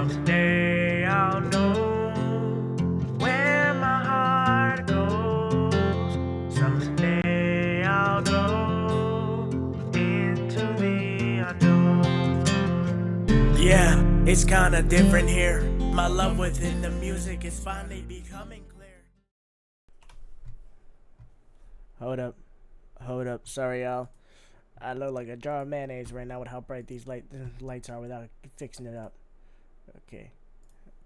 Someday I'll know where my heart goes. Someday I'll go into the unknown. Yeah, it's kinda different here. My love within the music is finally becoming clear. Hold up. Sorry, y'all. I look like a jar of mayonnaise right now with how bright these lights are without fixing it up.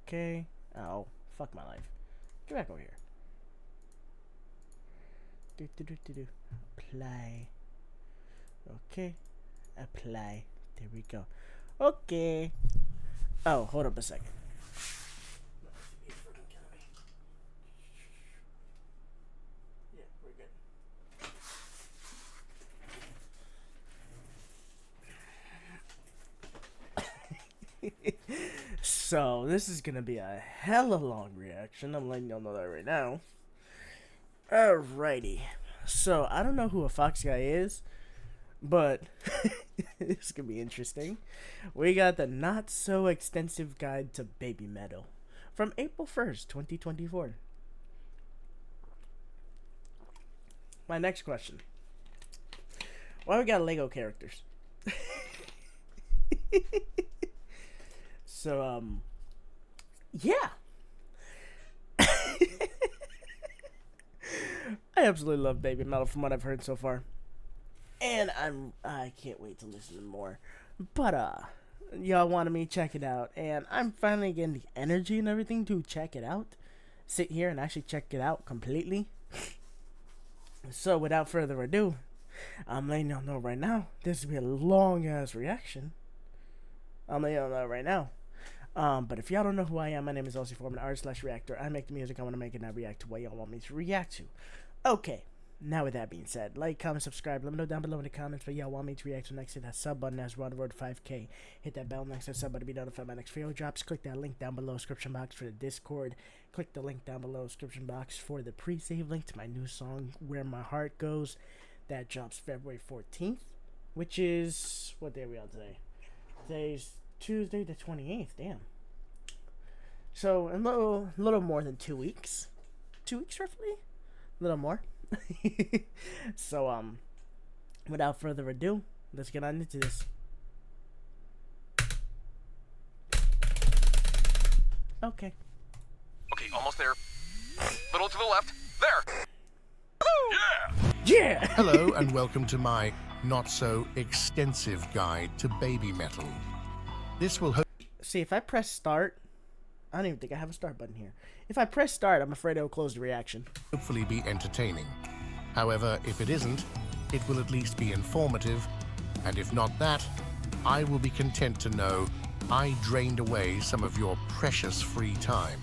Okay. Oh, fuck my life. Get back over here. Apply. Okay. Apply. There we go. Okay. Oh, hold up a second. Yeah, we're good. So, this is gonna be a hella long reaction. I'm letting y'all know that right now. Alrighty. So, I don't know who a Fox guy is, but this could be interesting. We got the not so extensive guide to Babymetal from April 1st, 2024. My next question. Why we got Lego characters? So, yeah. I absolutely love Babymetal from what I've heard so far. And I can't wait to listen to more. But, y'all wanted me to check it out. And I'm finally getting the energy and everything to check it out. Sit here and actually check it out completely. So, without further ado, I'm letting y'all know right now, this will be a long-ass reaction. I'm letting y'all know right now. But if y'all don't know who I am, my name is Lcivtherealrapper, an artist/reactor. I make the music I want to make, and I react to what y'all want me to react to. Okay, now with that being said, like, comment, subscribe. Let me know down below in the comments what y'all want me to react to next. Hit that sub button as we're on the road to 5K. Hit that bell next to the sub button to be notified by next video drops. Click that link down below description box for the Discord. Click the link down below description box for the pre-save link to my new song, Where My Heart Goes. That drops February 14th, which is, what day are we on today? Today's Tuesday the 28th, damn. So, a little more than 2 weeks. 2 weeks, roughly? A little more. So, without further ado, let's get on into this. Okay. Okay, almost there. Little to the left. There! Yeah! Hello and welcome to my not-so-extensive guide to Babymetal. This will See, if I press start, I don't even think I have a start button here. If I press start, I'm afraid it'll close the reaction. hopefully be entertaining. However, if it isn't, it will at least be informative, and if not that, I will be content to know I drained away some of your precious free time.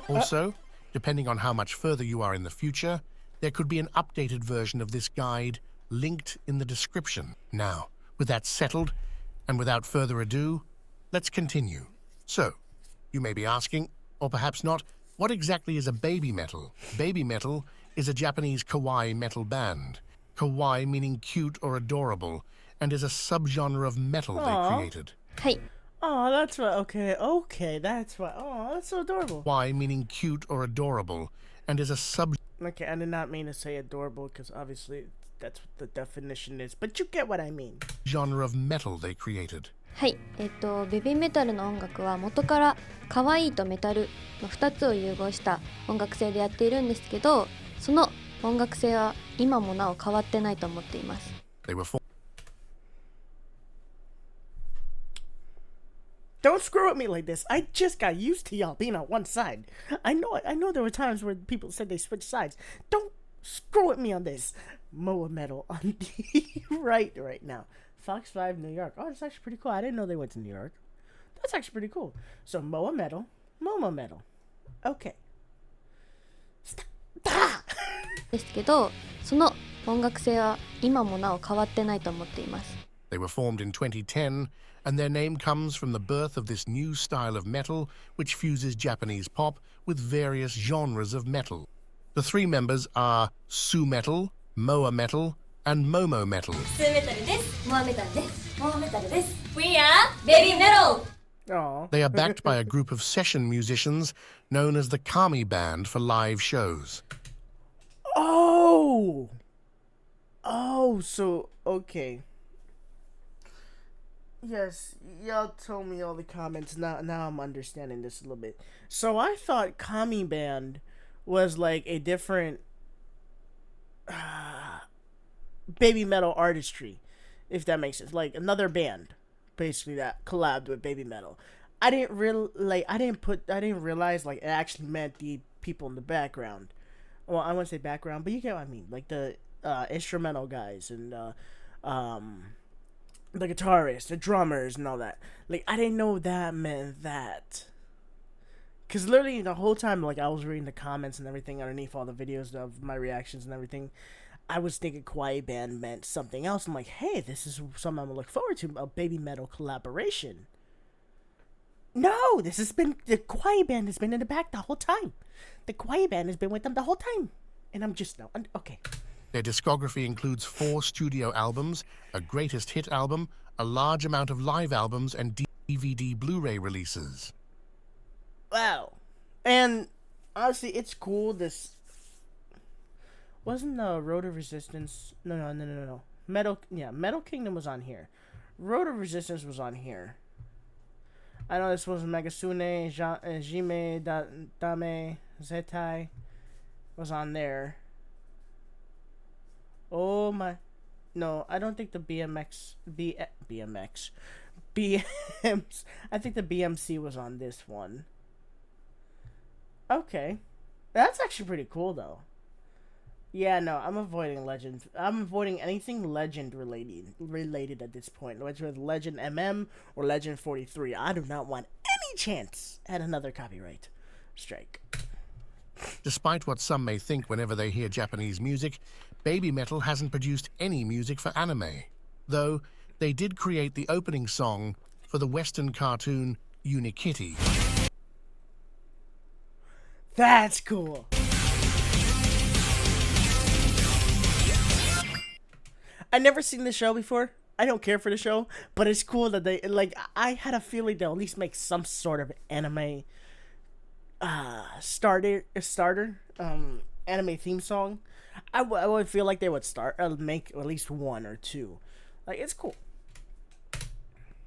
Also, depending on how much further you are in the future, there could be an updated version of this guide linked in the description. Now, with that settled, and without further ado, let's continue. So, you may be asking, or perhaps not, what exactly is a Babymetal? Babymetal is a Japanese kawaii metal band. Kawaii meaning cute or adorable, and is a subgenre of metal they created. Hey. Oh, that's what. Okay, that's what. Oh, that's so adorable. Kawaii meaning cute or adorable, and is a Okay, I did not mean to say adorable, because obviously that's what the definition is. But you get what I mean. genre of metal they created. はい、ベビーメタルの音楽は元から可愛いとメタルの2つを融合した音楽性でやっているんですけど、その音楽性は今もなお変わってないと思っています。They were Don't screw with me like this. I just got used to y'all being on one side. I know there were times where people said they switched sides. Don't screw with me on this. Moa Metal on the right now. Fox 5 New York. Oh, that's actually pretty cool. I didn't know they went to New York. That's actually pretty cool. So Moa Metal, Momo Metal. Okay. Stop. ですけど、その音楽性は今もなお変わってないと思っています。They were formed in 2010, and their name comes from the birth of this new style of metal which fuses Japanese pop with various genres of metal. The three members are Su Metal, Moa Metal, and Momo Metal. Su Metal です。モアメタルです。モアメタルです。We are Babymetal! Oh. They are backed by a group of session musicians known as the Kami Band for live shows. Oh! Oh, so, okay. Yes, y'all told me all the comments. Now I'm understanding this a little bit. So I thought Kami Band was like a different Babymetal artistry, if that makes sense. Like another band, basically, that collabed with Babymetal. I didn't realize like it actually meant the people in the background. Well, I wouldn't say background, but you get what I mean. Like the instrumental guys and the guitarists, the drummers, and all that. Like, I didn't know that meant that. Because literally the whole time, like, I was reading the comments and everything underneath all the videos of my reactions and everything, I was thinking Quiet Band meant something else. I'm like, hey, this is something I'm going to look forward to, a Babymetal collaboration. No, this has been, the Quiet Band has been in the back the whole time. The Quiet Band has been with them the whole time. And I'm just now, okay. Their discography includes 4 studio albums, a greatest hit album, a large amount of live albums, and DVD Blu-ray releases. Wow. And honestly, it's cool. This wasn't the Road of Resistance. No. Metal Kingdom was on here. Road of Resistance was on here. I know this was Megasune, Jime, Dame, Zetai was on there. Oh my. No, I don't think the BMX. I think the BMC was on this one. Okay. That's actually pretty cool, though. Yeah, no, I'm avoiding Legend. I'm avoiding anything Legend related at this point, which was Legend MM or Legend 43. I do not want any chance at another copyright strike. Despite what some may think whenever they hear Japanese music, Babymetal hasn't produced any music for anime, though they did create the opening song for the Western cartoon Unikitty. That's cool. I never seen the show before. I don't care for the show, but it's cool that they, like, I had a feeling they'll at least make some sort of anime starter anime theme song. I would feel like they would make at least one or two. Like, it's cool.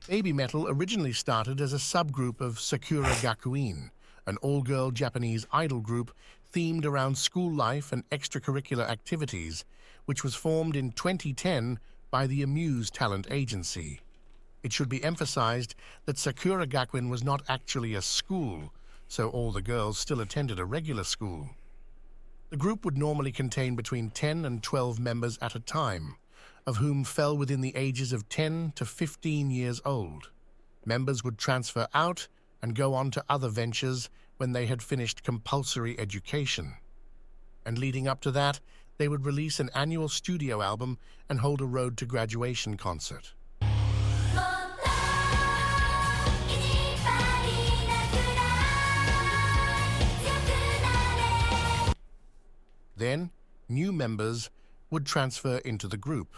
Babymetal originally started as a subgroup of Sakura Gakuin, an all-girl Japanese idol group themed around school life and extracurricular activities, which was formed in 2010 by the Amuse Talent Agency. It should be emphasized that Sakura Gakuin was not actually a school, so all the girls still attended a regular school. The group would normally contain between 10 and 12 members at a time, of whom fell within the ages of 10 to 15 years old. Members would transfer out and go on to other ventures when they had finished compulsory education. And leading up to that, they would release an annual studio album and hold a road to graduation concert. Then, new members would transfer into the group.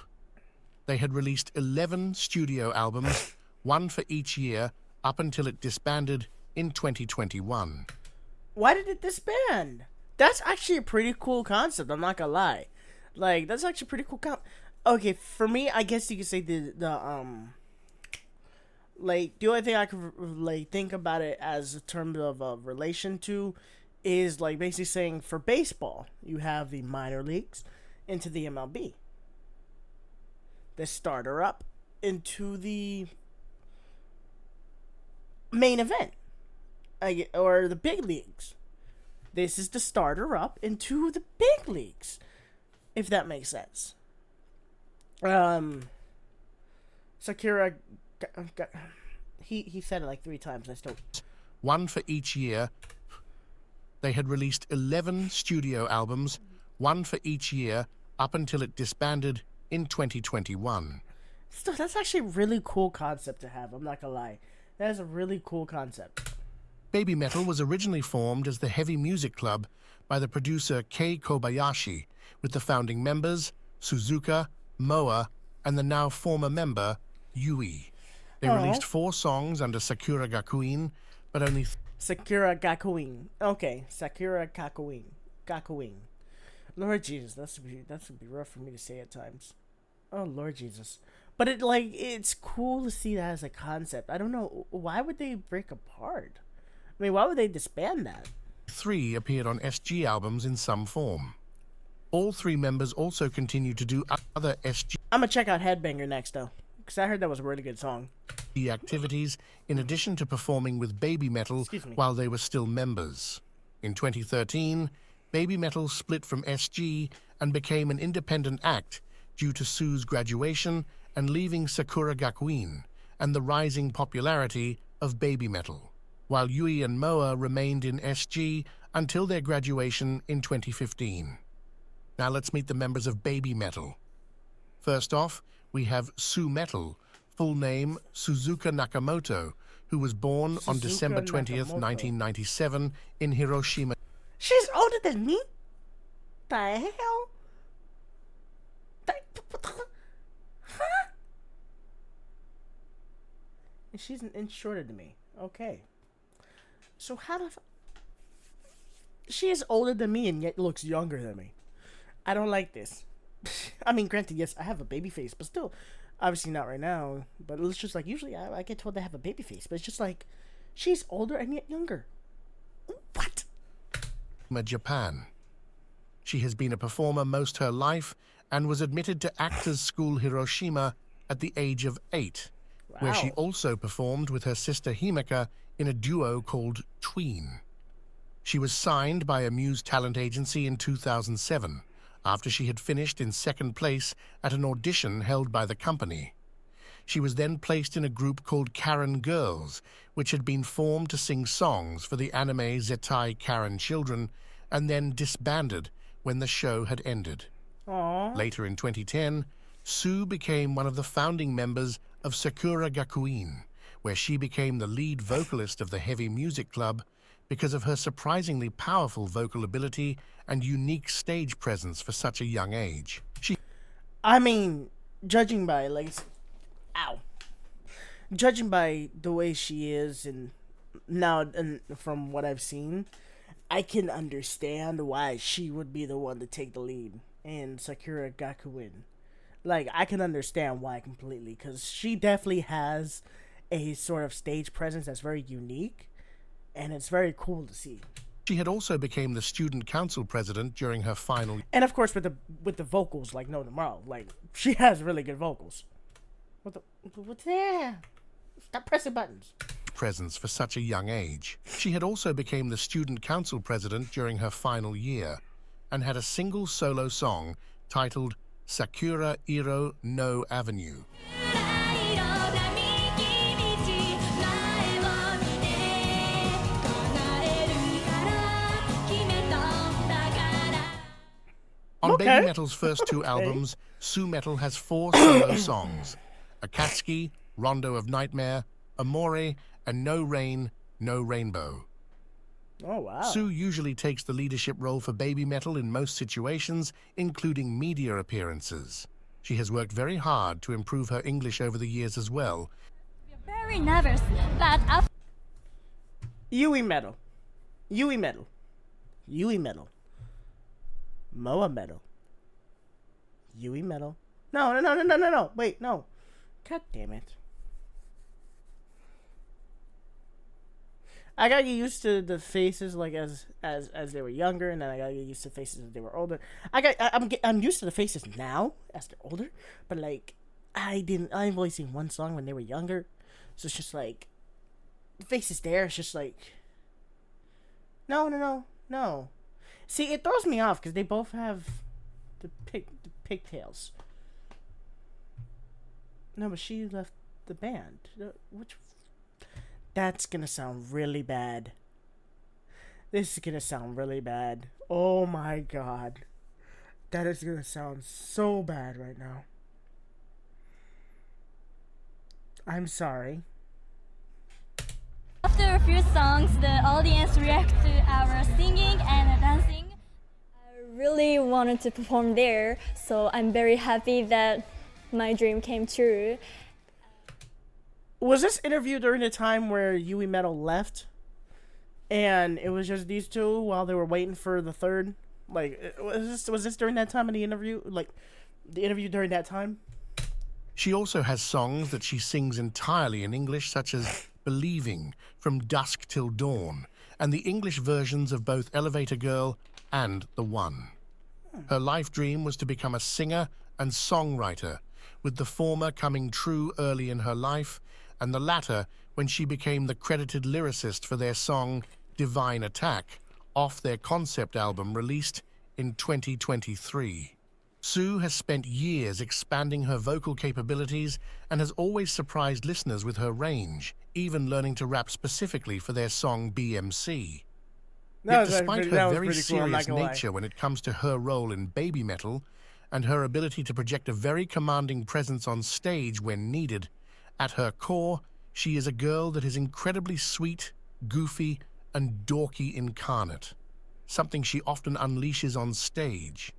They had released 11 studio albums, one for each year, up until it disbanded in 2021. Why did it disband? That's actually a pretty cool concept, I'm not gonna lie. Like, that's actually pretty cool Okay, for me, I guess you could say like, the only thing I could, like, think about it as a term of relation to is, like, basically saying for baseball, you have the minor leagues into the MLB. The starter up into the main event. Or the big leagues. This is the starter up into the big leagues. If that makes sense. Sakura, he said it like 3 times. I still. One for each year. They had released 11 studio albums, one for each year, up until it disbanded in 2021. Still, that's actually a really cool concept to have. I'm not gonna lie. That is a really cool concept. Babymetal was originally formed as the Heavy Music Club by the producer Kei Kobayashi, with the founding members Suzuka, Moa, and the now former member Yui. They released 4 songs under Sakura Gakuin, but only Sakura Gakuin. Okay, Sakura Gakuin. Gakuin. Lord Jesus, that's gonna be rough for me to say at times. Oh Lord Jesus. But it's cool to see that as a concept. I don't know, why would they break apart? I mean, why would they disband that? 3 appeared on SG albums in some form. All 3 members also continued to do other SG I'm gonna check out Headbanger next though, because I heard that was a really good song. activities in addition to performing with Babymetal while they were still members. In 2013, Babymetal split from SG and became an independent act due to Sue's graduation and leaving Sakura Gakuin and the rising popularity of Babymetal, while Yui and Moa remained in SG until their graduation in 2015. Now let's meet the members of Babymetal. First off, we have Sue Metal, full name Suzuka Nakamoto, who was born on December 20th, 1997 in Hiroshima. She's older than me? The hell? Huh? And she's an inch shorter than me. Okay. So how the she is older than me and yet looks younger than me. I don't like this. I mean, granted, yes, I have a baby face, but still, obviously not right now. But it's just like, usually I get told I have a baby face, but it's just like, she's older and yet younger. What? Japan. She has been a performer most her life and was admitted to Actors School Hiroshima at the age of 8, where she also performed with her sister Himeka in a duo called Tween. She was signed by a Muse talent agency in 2007 after she had finished in 2nd place at an audition held by the company. She was then placed in a group called Karen Girls, which had been formed to sing songs for the anime Zettai Karen Children, and then disbanded when the show had ended. Aww. Later in 2010, Sue became one of the founding members of Sakura Gakuin, where she became the lead vocalist of the Heavy Music Club because of her surprisingly powerful vocal ability and unique stage presence for such a young age. I mean, judging by judging by the way she is, and now and from what I've seen, I can understand why she would be the one to take the lead in Sakura Gakuin. Like, I can understand why completely, because she definitely has a sort of stage presence that's very unique, and it's very cool to see. She had also became the student council president during her final and of course with the vocals like no tomorrow. Like, she has really good vocals. What's there? Stop pressing buttons. Presence for such a young age. She had also became the student council president during her final year and had a single solo song titled Sakura Iro no Avenue. On Babymetal's first 2 albums, Sue Metal has 4 solo songs: Akatsuki, Rondo of Nightmare, Amore, and No Rain, No Rainbow. Oh, wow. Sue usually takes the leadership role for Babymetal in most situations, including media appearances. She has worked very hard to improve her English over the years as well. Very nervous, but after Yui Metal. Yui Metal. Yui Metal. Moa Metal. Yui Metal. No. Wait, no. God damn it. I gotta get used to the faces like as they were younger, and then I gotta get used to faces as they were older. I'm used to the faces now as they're older, but like I've only seen one song when they were younger, so it's just like the faces there. It's just like no. See, it throws me off because they both have the pigtails. No, but she left the band. That's gonna sound really bad. This is gonna sound really bad. Oh my god. That is gonna sound so bad right now. I'm sorry. after a few songs, the audience reacted to our singing and dancing. I really wanted to perform there, so I'm very happy that my dream came true. Was this interview during the time where Yui Metal left? And it was just these two while they were waiting for the third? Like, was this during that time in the interview? Like, the interview during that time? She also has songs that she sings entirely in English, such as Believing, From Dusk Till Dawn, and the English versions of both Elevator Girl and The One. Her life dream was to become a singer and songwriter, with the former coming true early in her life, and the latter when she became the credited lyricist for their song Divine Attack, off their concept album released in 2023. Sue has spent years expanding her vocal capabilities and has always surprised listeners with her range, even learning to rap specifically for their song BMC. Yet despite her very serious nature when it comes to her role in Babymetal and her ability to project a very commanding presence on stage when needed, at her core, she is a girl that is incredibly sweet, goofy, and dorky incarnate, something she often unleashes on stage.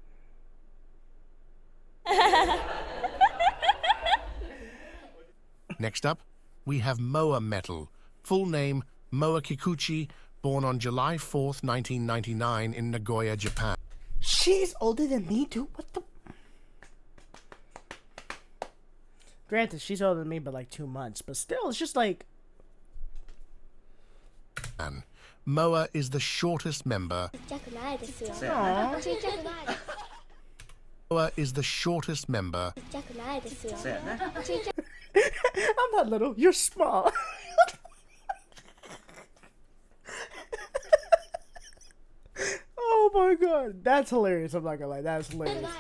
Next up, we have Moa Metal, full name Moa Kikuchi, born on July 4th, 1999 in Nagoya, Japan. She's older than me, too? What the... Granted, she's older than me by like 2 months, but still, it's just like... Moa is the shortest member... Moa is the shortest member... I'm not little, you're small. Oh my god, that's hilarious. I'm not gonna lie, that's hilarious.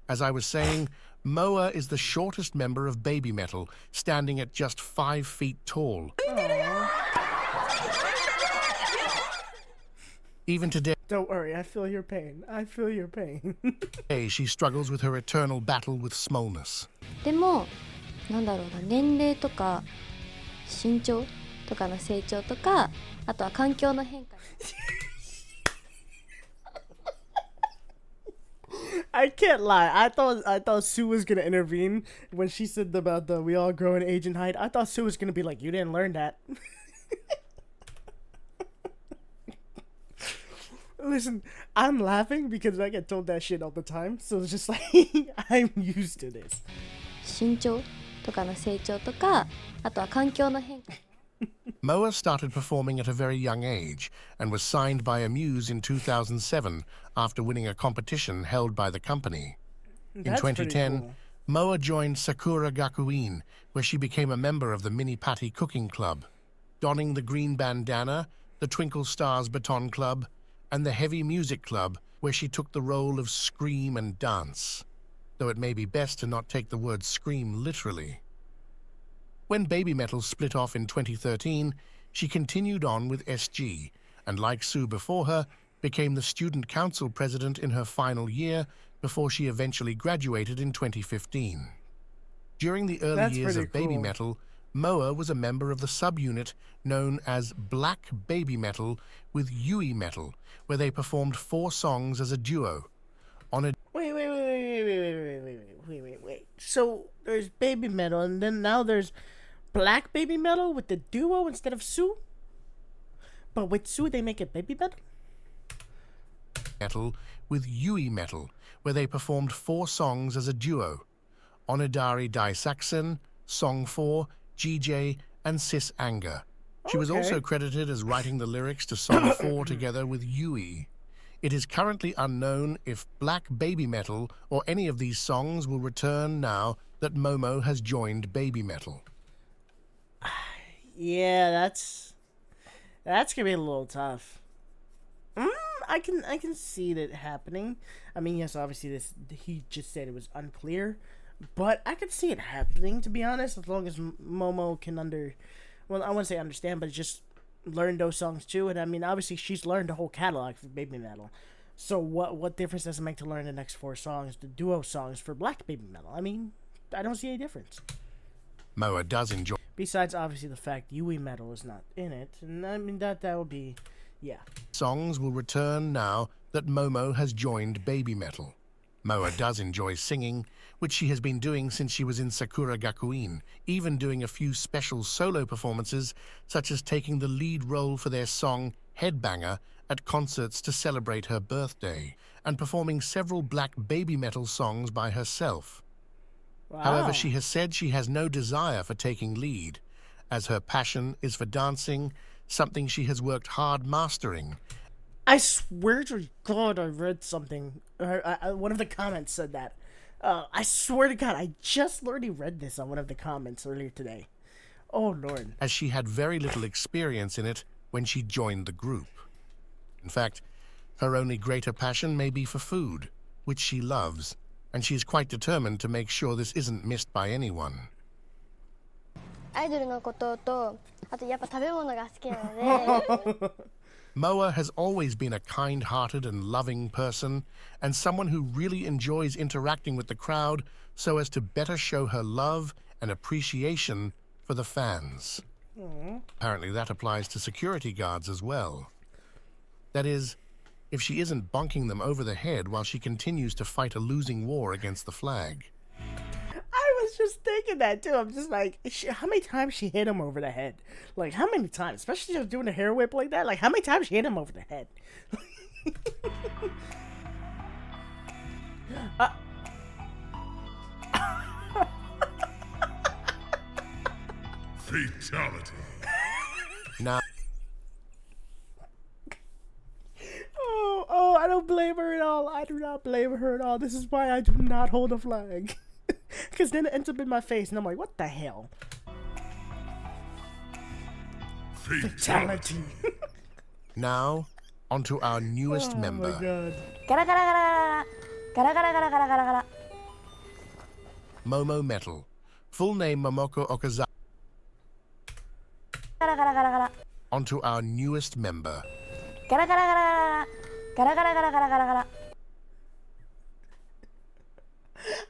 As I was saying, Moa is the shortest member of Babymetal, standing at just 5 feet tall. Even today, don't worry, I feel your pain. I feel your pain. she struggles with her eternal battle with smallness. でもなんだろうな、年齢とか身長とかの成長とか、あとは環境の変化。I can't lie. I thought Sue was gonna intervene when she said about the we all grow in age and height. I thought Sue was gonna be like, you didn't learn that. Listen, I'm laughing because I get told that shit all the time, so it's just like I'm used to this. 身長とかの成長とか、あとは環境の変化。Moa started performing at a very young age and was signed by Amuse in 2007 after winning a competition held by the company. In 2010, cool. Moa joined Sakura Gakuin, where she became a member of the Mini Patty Cooking Club, donning the green bandana, the Twinkle Stars Baton Club, and the Heavy Music Club, where she took the role of scream and dance, though it may be best to not take the word scream literally. When Babymetal split off in 2013, she continued on with SG, and like Sue before her, became the student council president in her final year before she eventually graduated in 2015. During the early years of Babymetal, Moa was a member of the subunit known as Black Babymetal with Yui Metal, where they performed 4 songs as a duo. On a Wait. So there's Babymetal, and then now there's Black Babymetal with the duo instead of Sue? But with Sue, they make it Babymetal? Metal with Yui Metal, where they performed 4 songs as a duo. Onidari Daisakusen, Song 4, GJ, and Sis Anger. She was also credited as writing the lyrics to Song 4 together with Yui. It is currently unknown if Black Babymetal or any of these songs will return now that Momo has joined Babymetal. Yeah, that's gonna be a little tough. I can see that happening. I mean, yes, obviously he just said it was unclear, but I could see it happening, to be honest, as long as Momo can well, I wouldn't say understand, but just learn those songs too. And I mean, obviously she's learned the whole catalog for Babymetal. So what difference does it make to learn the next 4 songs, the duo songs for Black Babymetal? I mean, I don't see any difference. Moa does enjoy. Besides, obviously, the fact Yui Metal is not in it, and I mean that would be, yeah. Songs will return now that Momo has joined Babymetal. Moa does enjoy singing, which she has been doing since she was in Sakura Gakuin, even doing a few special solo performances, such as taking the lead role for their song Headbanger at concerts to celebrate her birthday, and performing several black Babymetal songs by herself. Wow. However, she has said she has no desire for taking lead, as her passion is for dancing, something she has worked hard mastering. I swear to God, I read something. One of the comments said that. I swear to God, I just already read this on one of the comments earlier today. Oh, Lord. As she had very little experience in it when she joined the group. In fact, her only greater passion may be for food, which she loves, and she is quite determined to make sure this isn't missed by anyone. アイドルのことと、あとやっぱ食べ物が好きなので。Moa has always been a kind-hearted and loving person, and someone who really enjoys interacting with the crowd so as to better show her love and appreciation for the fans. Apparently that applies to security guards as well. That is, if she isn't bonking them over the head while she continues to fight a losing war against the flag. I was just thinking that too. I'm just like, how many times she hit him over the head? Like, how many times? Especially just doing a hair whip like that. Like, how many times she hit him over the head? Fatality. Now, Oh, I don't blame her at all. I do not blame her at all. This is why I do not hold a flag. Because then it ends up in my face, and I'm like, what the hell? Fatality. now, onto our newest member. Oh my God. ガラガラガラガラガラガラガラガラガラ。Momo Metal. Full name Momoko Okazaki. ガラガラガラガラ。 Onto our newest member. ガラガラガラガラガラガラガラガラガラガラ。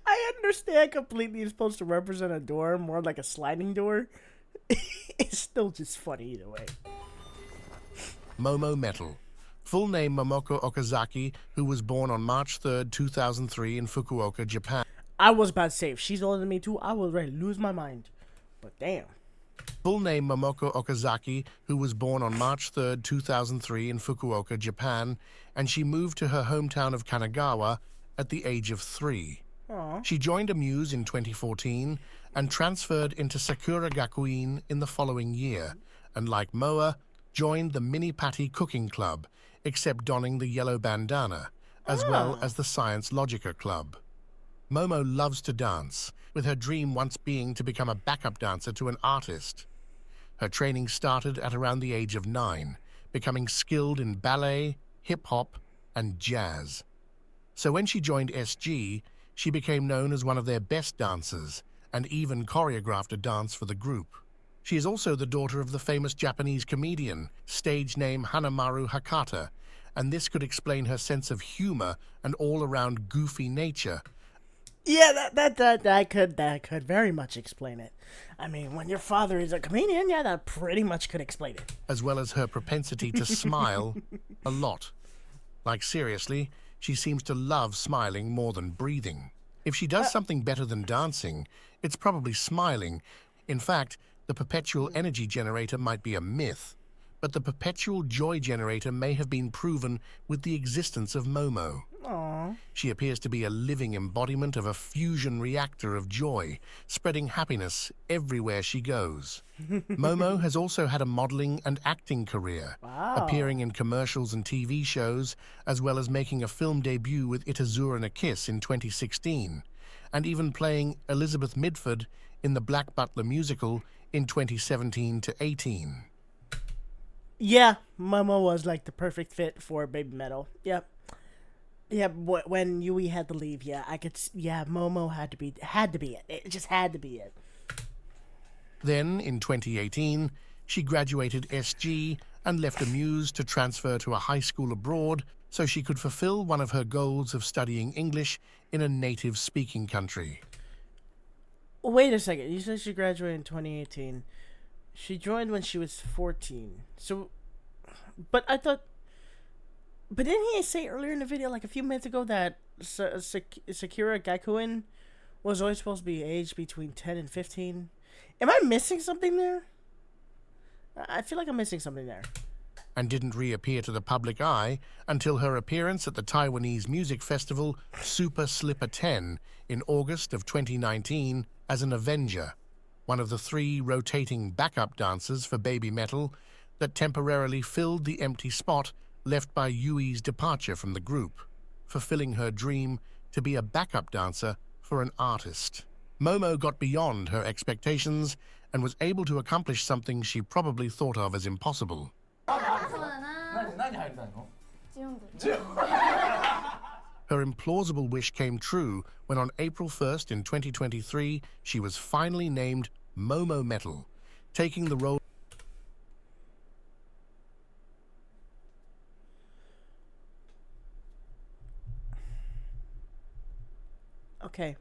I understand completely it's supposed to represent a door, more like a sliding door. It's still just funny either way. Momo Metal. Full name Momoko Okazaki, who was born on March 3rd, 2003 in Fukuoka, Japan. I was about to say, if she's older than me too, I was ready to lose my mind. But damn. Full name Momoko Okazaki, who was born on March 3rd, 2003 in Fukuoka, Japan, and she moved to her hometown of Kanagawa at the age of 3. Aww. She joined Amuse in 2014 and transferred into Sakura Gakuin in the following year, and like Moa, joined the Mini Patty Cooking Club, except donning the yellow bandana, as well as the Science Logica Club. Momo loves to dance, with her dream once being to become a backup dancer to an artist. Her training started at around the age of 9, becoming skilled in ballet, hip-hop, and jazz. So when she joined SG, she became known as one of their best dancers, and even choreographed a dance for the group. She is also the daughter of the famous Japanese comedian, stage name Hanamaru Hakata, and this could explain her sense of humor and all-around goofy nature. Yeah, that could very much explain it. I mean, when your father is a comedian, yeah, that pretty much could explain it. As well as her propensity to smile a lot. Like seriously, she seems to love smiling more than breathing. If she does something better than dancing, it's probably smiling. In fact, the perpetual energy generator might be a myth, but the perpetual joy generator may have been proven with the existence of Momo. Aww. She appears to be a living embodiment of a fusion reactor of joy, spreading happiness everywhere she goes. Momo has also had a modeling and acting career, appearing in commercials and TV shows, as well as making a film debut with Itazura na Kiss in 2016, and even playing Elizabeth Midford in the Black Butler musical in 2017 to 18. Yeah, Momo was like the perfect fit for Babymetal. Yep. Yeah, when Yui had to leave, yeah, Momo had to be it. It just had to be it. Then, in 2018, she graduated SG and left Amuse to transfer to a high school abroad so she could fulfill one of her goals of studying English in a native-speaking country. Wait a second, you said she graduated in 2018. She joined when she was 14. So, but I thought... But didn't he say earlier in the video, like a few minutes ago, that Sakura Gakuin was always supposed to be aged between 10 and 15? Am I missing something there? I feel like I'm missing something there. And didn't reappear to the public eye until her appearance at the Taiwanese music festival Super Slipper 10 in August of 2019 as an Avenger, one of the 3 rotating backup dancers for Babymetal that temporarily filled the empty spot left by Yui's departure from the group, fulfilling her dream to be a backup dancer for an artist. Momo got beyond her expectations and was able to accomplish something she probably thought of as impossible. Her implausible wish came true when on April 1st in 2023, she was finally named Momo Metal, taking the role. Okay.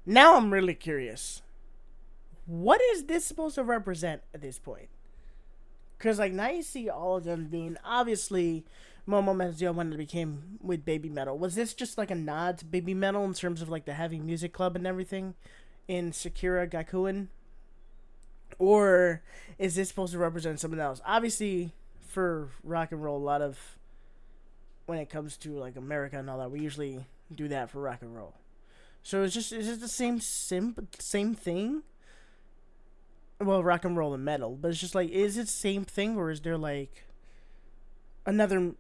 Now I'm really curious. What is this supposed to represent at this point? Because, like, now you see all of them being, obviously, Momo Metal's the only one that became with Babymetal. Was this just, like, a nod to Babymetal in terms of, like, the heavy music club and everything in Sakura Gakuin? Or is this supposed to represent something else? Obviously, for rock and roll, a lot of, when it comes to, like, America and all that, we usually do that for rock and roll. So is it the same thing? Well, rock and roll and metal, but it's just like, is it the same thing, or is there like another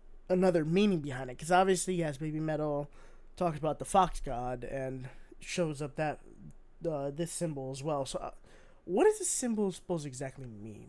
meaning behind it? Because obviously, yes, Babymetal talks about the fox god and shows up that this symbol as well. So, what does this symbol supposed to exactly mean?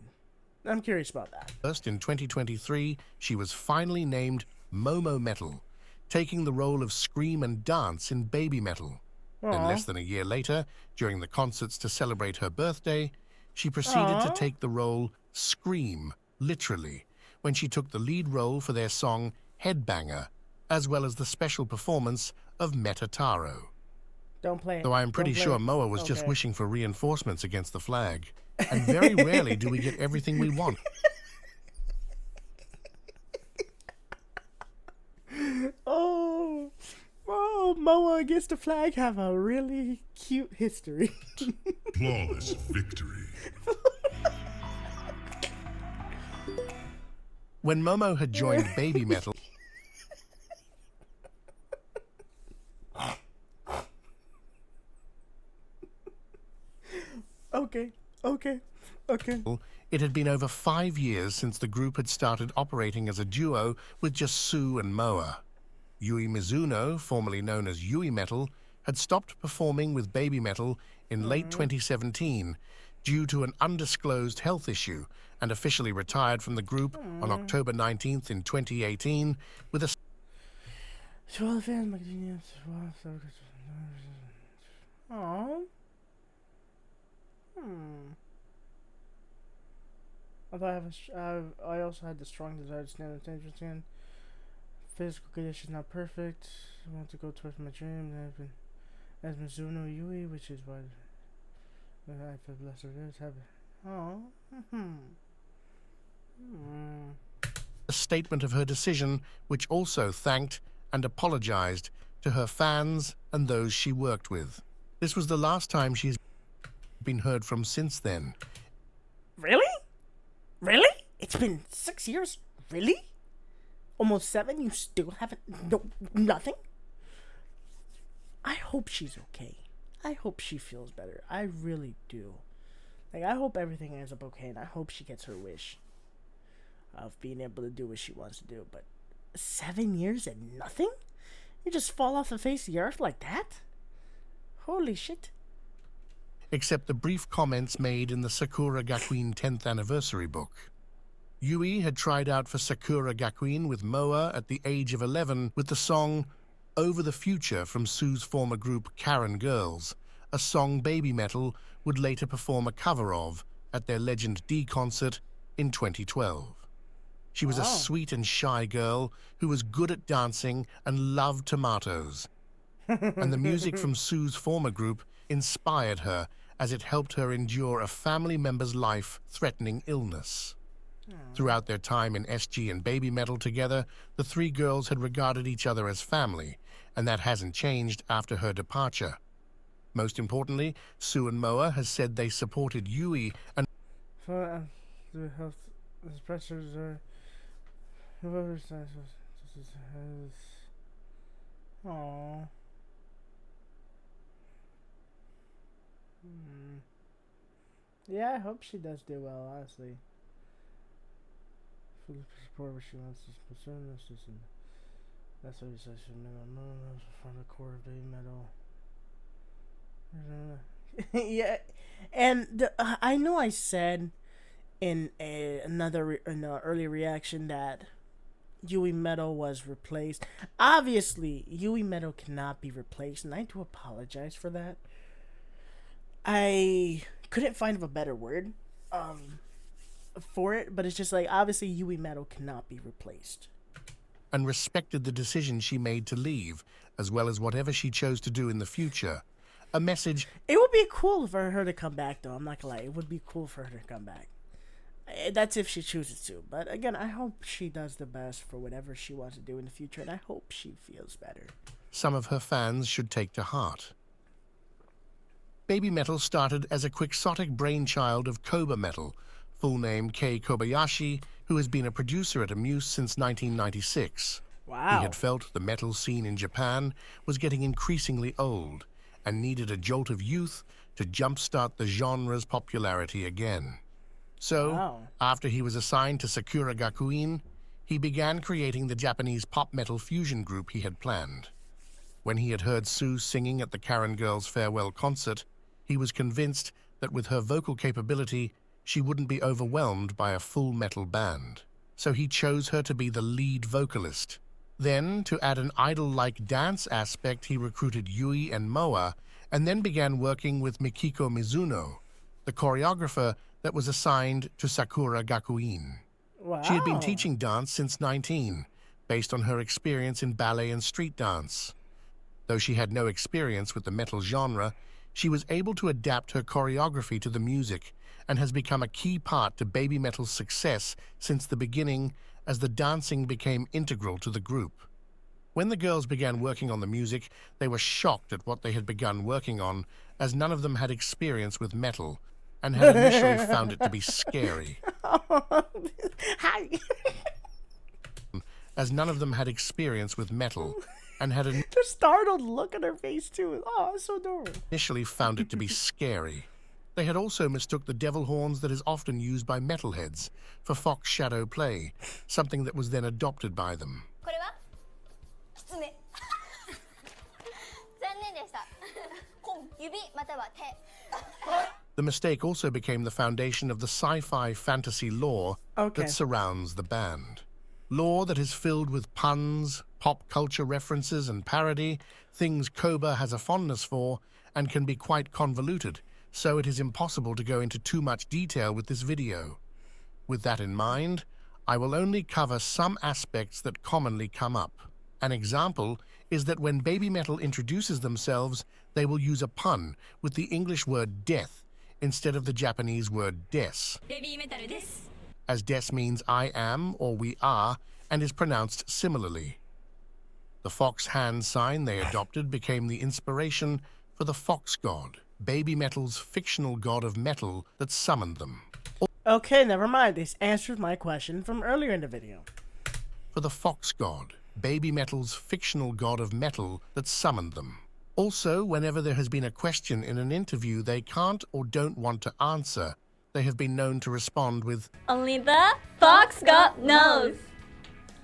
I'm curious about that. First, in 2023, she was finally named Momo Metal, taking the role of Scream and Dance in Babymetal. And less than a year later, during the concerts to celebrate her birthday, she proceeded to take the role Scream, literally, when she took the lead role for their song Headbanger, as well as the special performance of Metataro. Don't play it. Though I am pretty sure Moa was just wishing for reinforcements against the flag. And very rarely do we get everything we want. Oh, Moa against the flag have a really cute history. Flawless victory. When Momo had joined Babymetal, Okay. it had been over 5 years since the group had started operating as a duo with just Sue and Moa. Yui Mizuno, formerly known as Yui Metal, had stopped performing with Babymetal in late 2017 due to an undisclosed health issue and officially retired from the group on October 19th in 2018 with a... Aww. I also had the strong desire to stand attention. Physical condition not perfect. I want to go towards my dream. I've been as Mizuno Yui, which is why I feel blessed with this habit. A statement of her decision, which also thanked and apologized to her fans and those she worked with. This was the last time she's been heard from since then. Really? It's been 6 years? Really? Almost 7? You still haven't... nothing? I hope she's okay. I hope she feels better. I really do. Like, I hope everything ends up okay, and I hope she gets her wish of being able to do what she wants to do. But 7 years and nothing? You just fall off the face of the earth like that? Holy shit. Except the brief comments made in the Sakura Gakuin 10th anniversary book. Yui had tried out for Sakura Gakuin with Moa at the age of 11 with the song Over the Future from Sue's former group Karen Girls, a song Babymetal would later perform a cover of at their Legend D concert in 2012. She was a sweet and shy girl who was good at dancing and loved tomatoes. And the music from Sue's former group inspired her as it helped her endure a family member's life-threatening illness. Throughout their time in SG and Babymetal together, the three girls had regarded each other as family, and that hasn't changed after her departure. Most importantly, Sue and Moa has said they supported Yui and For the health pressures are whoever says has. Aww. Yeah, I hope she does do well, honestly. For the support where she wants to concern this is that's what he says from the core of Babymetal. Yeah, and I know I said in another early reaction that Yui Metal was replaced. Obviously, Yui Metal cannot be replaced, and I do apologize for that. I couldn't find a better word for it, but it's just like, obviously Yui Metal cannot be replaced. and respected the decision she made to leave, as well as whatever she chose to do in the future. A message. It would be cool for her to come back, though. I'm not gonna lie. It would be cool for her to come back. That's if she chooses to. But again, I hope she does the best for whatever she wants to do in the future, and I hope she feels better. Some of her fans should take to heart. Babymetal started as a quixotic brainchild of Koba Metal, full name Kei Kobayashi, who has been a producer at Amuse since 1996. Wow. He had felt the metal scene in Japan was getting increasingly old and needed a jolt of youth to jumpstart the genre's popularity again. So, Wow. after he was assigned to Sakura Gakuin, he began creating the Japanese pop metal fusion group he had planned. When he had heard Sue singing at the Karen Girls' farewell concert, he was convinced that with her vocal capability, she wouldn't be overwhelmed by a full metal band. So he chose her to be the lead vocalist. Then, to add an idol-like dance aspect, he recruited Yui and Moa, and then began working with Mikiko Mizuno, the choreographer that was assigned to Sakura Gakuin. Wow. She had been teaching dance since 19, based on her experience in ballet and street dance. Though she had no experience with the metal genre, she was able to adapt her choreography to the music and has become a key part to Babymetal's success since the beginning, as the dancing became integral to the group. When the girls began working on the music, they were shocked at what they had begun working on, as none of them had experience with metal and had initially found it to be scary. As none of them had experience with metal and had The startled look on her face, too. Oh, it's so adorable. initially found it to be scary. They had also mistook the devil horns that is often used by metalheads for fox shadow play, something that was then adopted by them. これは狐残念でした指または手 The mistake also became the foundation of the sci-fi fantasy lore Okay. that surrounds the band. Lore that is filled with puns, pop culture references and parody, things Koba has a fondness for, and can be quite convoluted, so it is impossible to go into too much detail with this video. With that in mind, I will only cover some aspects that commonly come up. An example is that when Babymetal introduces themselves, they will use a pun with the English word death instead of the Japanese word des, ベビーメタルです as des means I am or we are and is pronounced similarly. The fox hand sign they adopted became the inspiration for the fox god, Babymetal's fictional god of metal that summoned them. Okay, never mind. This answers my question from earlier in the video. For the fox god, Babymetal's fictional god of metal that summoned them. Also, whenever there has been a question in an interview they can't or don't want to answer, they have been known to respond with, Only the fox god knows.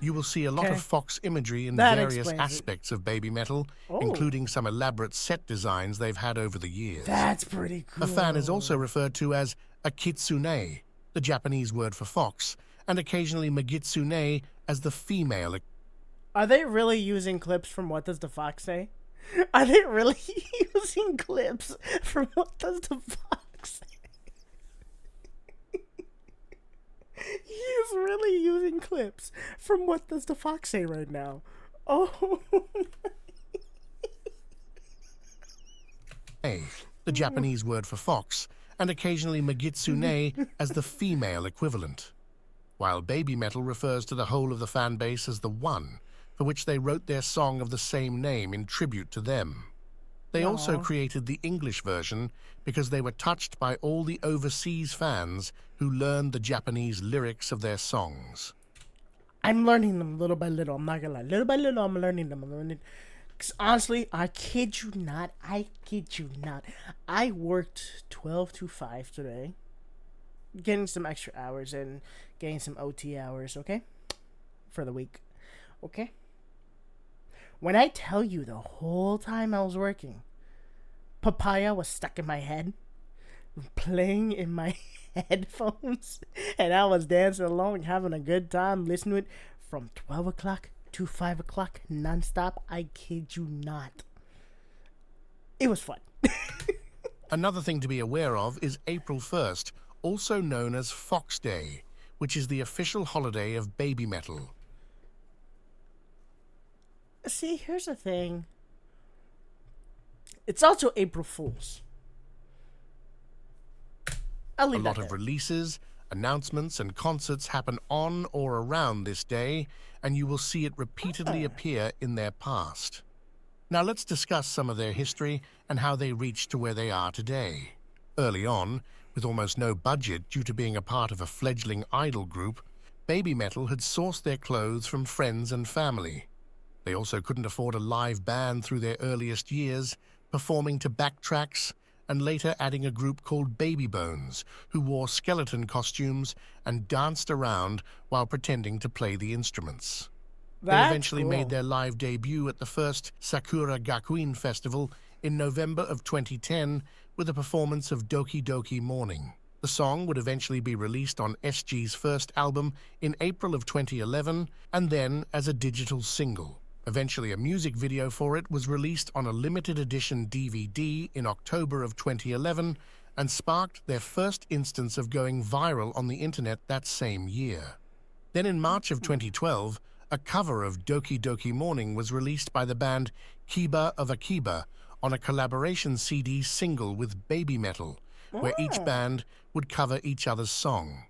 you will see a lot Okay. of fox imagery in That various explains it. aspects of Babymetal, Oh. including some elaborate set designs they've had over the years. That's pretty cool. A fan is also referred to as a kitsune, the Japanese word for fox, and occasionally magitsune as the female. Are they really using clips from What Does the Fox Say? Are they really using clips from What Does the Fox Say? He is really using clips from What Does the Fox Say right now. Oh. The Japanese word for fox, and occasionally magitsune as the female equivalent. while Babymetal refers to the whole of the fan base as the One, for which they wrote their song of the same name in tribute to them. They also created the English version because they were touched by all the overseas fans who learned the Japanese lyrics of their songs. I'm learning them little by little. I'm not gonna lie. Little by little, I'm learning them. Because honestly, I kid you not. I worked 12 to 5 today. Getting some extra hours and getting some OT hours, okay? For the week. Okay? When I tell you the whole time I was working, Papaya was stuck in my head, playing in my headphones, and I was dancing along, having a good time, listening to it from 12 o'clock to 5 o'clock nonstop. I kid you not. It was fun. Another thing to be aware of is April 1st, also known as Fox Day, which is the official holiday of Babymetal. See, here's the thing. It's also April Fool's. I'll leave A lot of releases, announcements, and concerts happen on or around this day, and you will see it repeatedly appear in their past. Now let's discuss some of their history and how they reached to where they are today. Early on, with almost no budget due to being a part of a fledgling idol group, Babymetal had sourced their clothes from friends and family. They also couldn't afford a live band through their earliest years, performing to backtracks, and later adding a group called Baby Bones, who wore skeleton costumes and danced around while pretending to play the instruments. They eventually made their live debut at the first Sakura Gakuin Festival in November of 2010 with a performance of Doki Doki Morning. The song would eventually be released on SG's first album in April of 2011 and then as a digital single. Eventually, a music video for it was released on a limited edition DVD in October of 2011 and sparked their first instance of going viral on the internet that same year. Then in March of 2012, a cover of Doki Doki Morning was released by the band Kiba of Akiba on a collaboration CD single with Babymetal, where each band would cover each other's song.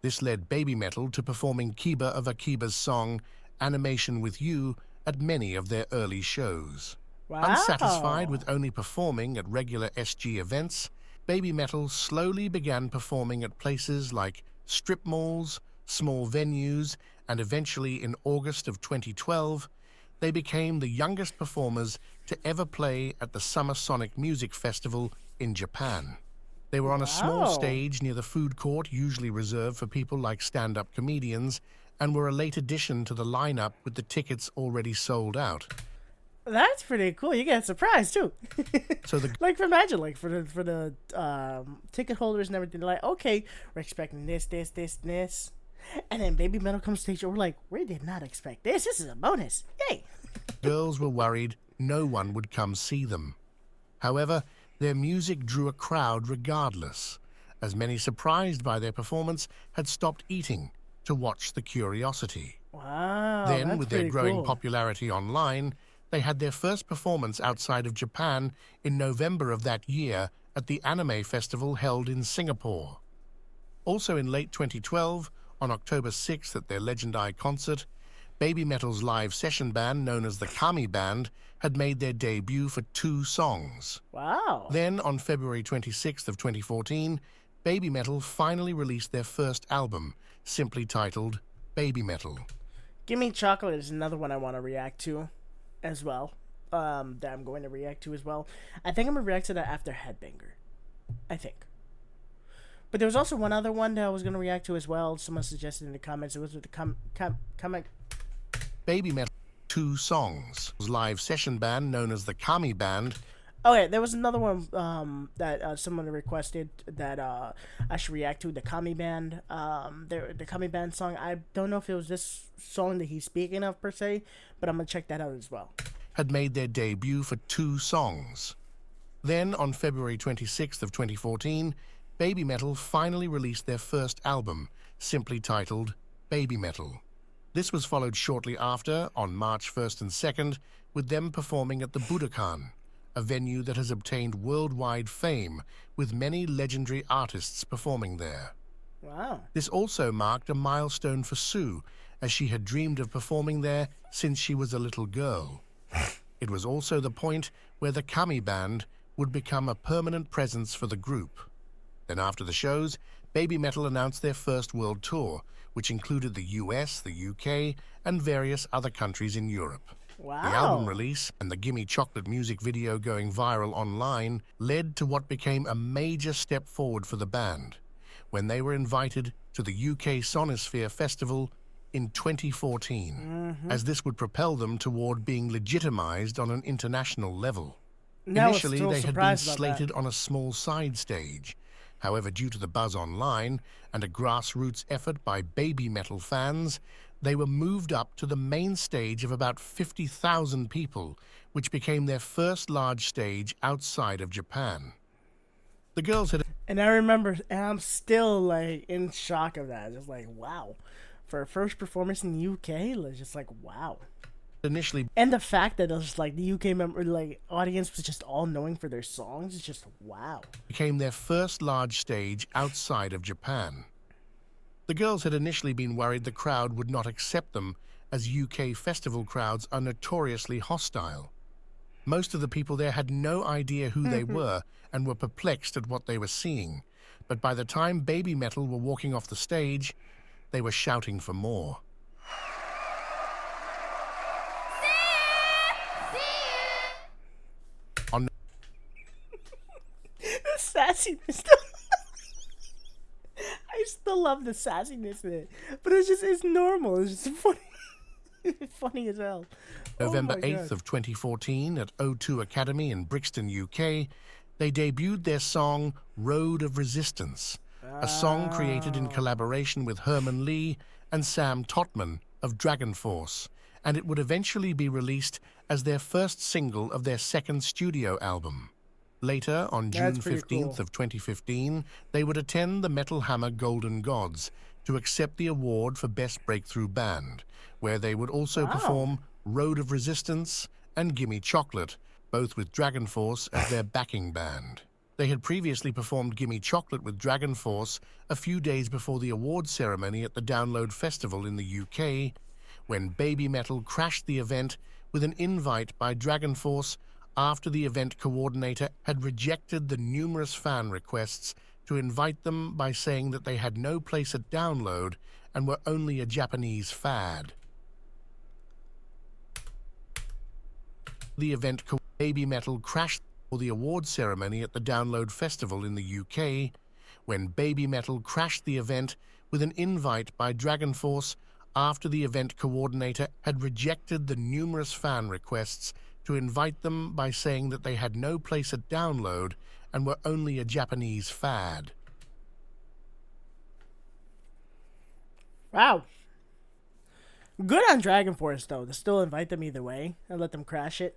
This led Babymetal to performing Kiba of Akiba's song Animation with You at many of their early shows. Unsatisfied with only performing at regular SG events, Babymetal slowly began performing at places like strip malls, small venues, and eventually in August of 2012, they became the youngest performers to ever play at the Summer Sonic Music Festival in Japan. They were on a small stage near the food court, usually reserved for people like stand-up comedians, and were a late addition to the lineup with the tickets already sold out. That's pretty cool. You get surprised too. So like imagine like for the ticket holders and everything, like, okay, we're expecting this, and then Babymetal comes stage and we're like, we did not expect this. This is a bonus. Yay! Girls were worried no one would come see them. However, their music drew a crowd regardless, as many surprised by their performance had stopped eating to watch the curiosity. Wow. Then, with their growing popularity online, they had their first performance outside of Japan in November of that year at the Anime Festival held in Singapore. Also in late 2012, on October 6th at their Legend Eye concert, Babymetal's live session band, known as the Kami Band, had made their debut for 2 songs. Wow. Then, on February 26th of 2014, Babymetal finally released their first album, simply titled Babymetal. Gimme Chocolate is another one I want to react to as well. That I'm going to react to as well. I think I'm going to react to that after Headbanger. I think. But there was also one other one that I was going to react to as well. Someone suggested in the comments. It was with the comment. Babymetal 2 songs. Live session band known as the Kami Band. Oh yeah, there was another one that someone requested that I should react to, the Kami Band. The Kami Band song. I don't know if it was this song that he's speaking of per se, but I'm gonna check that out as well. Had made their debut for 2 songs. Then on February 26th of 2014, Babymetal finally released their first album, simply titled Babymetal. This was followed shortly after, on March 1st and 2nd, with them performing at the Budokan, a venue that has obtained worldwide fame, with many legendary artists performing there. Wow. This also marked a milestone for Sue, as she had dreamed of performing there since she was a little girl. It was also the point where the Kami Band would become a permanent presence for the group. Then after the shows, Babymetal announced their first world tour, which included the US, the UK, and various other countries in Europe. Wow. The album release and the Gimme Chocolate music video going viral online led to what became a major step forward for the band, when they were invited to the UK Sonosphere Festival in 2014, as this would propel them toward being legitimized on an international level. Initially, they had been slated on a small side stage. However, due to the buzz online and a grassroots effort by Babymetal fans, they were moved up to the main stage of about 50,000 people, which became their first large stage outside of Japan. The girls had... And I remember, and I'm still like in shock of that. Just like, wow. For a first performance in the UK, it's just like, wow. Initially... And the fact that it was like the UK audience was just all knowing for their songs is just wow. Became their first large stage outside of Japan. The girls had initially been worried the crowd would not accept them, as UK festival crowds are notoriously hostile. Most of the people there had no idea who they were and were perplexed at what they were seeing. But by the time Babymetal were walking off the stage, they were shouting for more. On The sassiness. I still love the sassiness in it, but it's normal. It's just funny. Funny as hell. November Oh my 8th God. of 2014 at O2 Academy in Brixton, UK, they debuted their song Road of Resistance, a song created in collaboration with Herman Lee and Sam Totman of Dragon Force, and it would eventually be released as their first single of their second studio album. Later, on June That's pretty 15th cool. of 2015, they would attend the Metal Hammer Golden Gods to accept the award for Best Breakthrough Band, where they would also perform Road of Resistance and Gimme Chocolate, both with Dragon Force as their backing band. They had previously performed Gimme Chocolate with Dragon Force a few days before the awards ceremony at the Download Festival in the UK, when Babymetal crashed the event with an invite by Dragon Force after the event coordinator had rejected the numerous fan requests to invite them by saying that they had no place at Download and were only a Japanese fad. The event Babymetal crashed for the awards ceremony at the Download Festival in the UK, when Babymetal crashed the event with an invite by Dragon Force after the event coordinator had rejected the numerous fan requests to invite them by saying that they had no place at Download and were only a Japanese fad. Wow. Good on Dragon Force, though, to still invite them either way and let them crash it.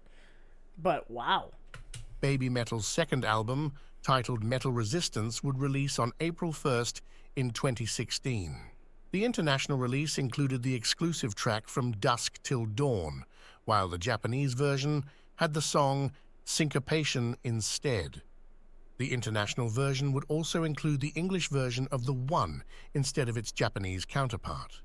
But wow. Babymetal's second album, titled Metal Resistance, would release on April 1st in 2016. The international release included the exclusive track From Dusk Till Dawn, while the Japanese version had the song Syncopation instead. The international version would also include the English version of The One instead of its Japanese counterpart.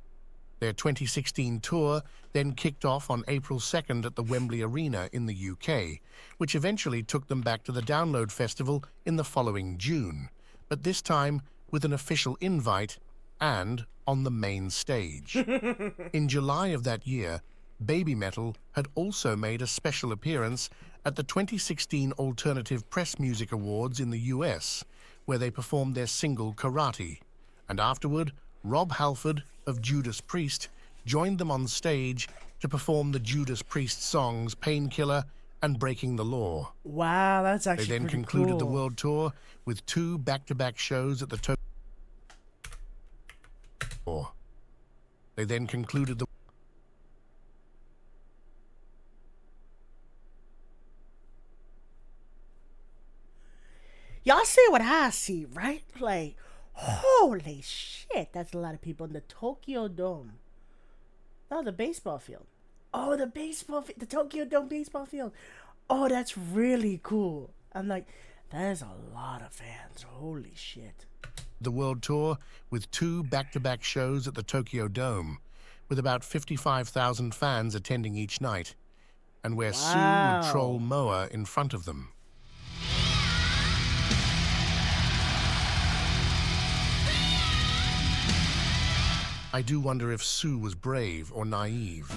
Their 2016 tour then kicked off on April 2nd at the Wembley Arena in the UK, which eventually took them back to the Download Festival in the following June, but this time with an official invite and on the main stage. In July of that year, Babymetal had also made a special appearance at the 2016 Alternative Press Music Awards in the US, where they performed their single Karate, and afterward, Rob Halford of Judas Priest joined them on stage to perform the Judas Priest songs Painkiller and Breaking the Law. Wow, that's They actually then pretty concluded cool. the world tour with 2 back-to-back shows at the They then concluded the Y'all see what I see, right? Like, holy shit, that's a lot of people in the Tokyo Dome. Oh, the baseball field. Oh, the Tokyo Dome baseball field. Oh, that's really cool. I'm like, that is a lot of fans. Holy shit. The world tour with 2 back-to-back shows at the Tokyo Dome, with about 55,000 fans attending each night, and where Sue would troll Moa in front of them. I do wonder if Sue was brave or naive.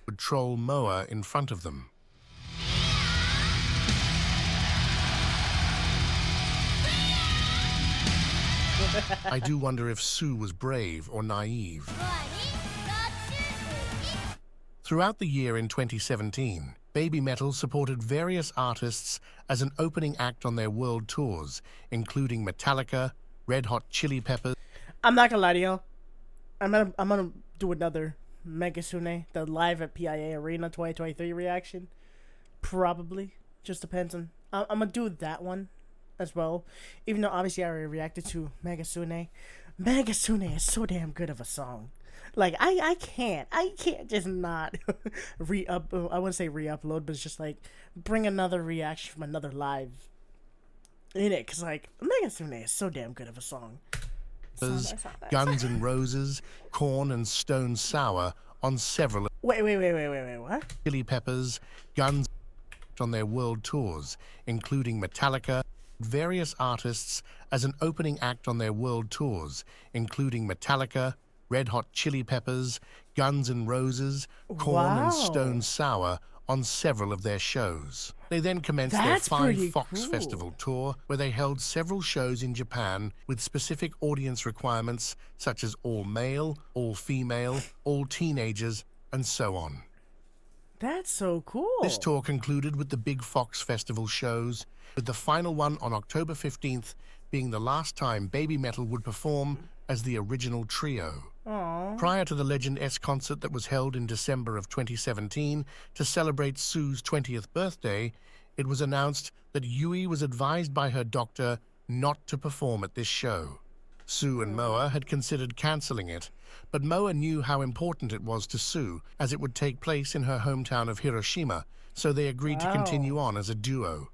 Would troll Moa in front of them. I do wonder if Sue was brave or naive. Throughout the year in 2017, Babymetal supported various artists as an opening act on their world tours, including Metallica, Red Hot Chili Peppers. I'm not gonna lie to you. I'm gonna do another Megasune, the live at PIA Arena 2023 reaction. Probably. Just depends on. I'm gonna do that one as well. Even though obviously I already reacted to Megasune. Megasune is so damn good of a song. Like I can't just not I wouldn't say re-upload, but it's just like bring another reaction from another live in it, cause like Megasune is so damn good of a song. Guns N' Roses, Korn and Stone Sour on several. Wait, what? Chili Peppers, Guns on their world tours, including Metallica. Various artists as an opening act on their world tours, including Metallica, Red Hot Chili Peppers, Guns N' Roses, Korn and Stone Sour on several of their shows. They then commenced their 5 Fox Festival tour, where they held several shows in Japan with specific audience requirements such as all male, all female, all teenagers, and so on. That's so cool. This tour concluded with the big Fox Festival shows, with the final one on October 15th being the last time Babymetal would perform as the original trio. Aww. Prior to the Legend S concert that was held in December of 2017 to celebrate Sue's 20th birthday, it was announced that Yui was advised by her doctor not to perform at this show. Sue and Moa had considered cancelling it, but Moa knew how important it was to Sue, as it would take place in her hometown of Hiroshima, so they agreed to continue on as a duo.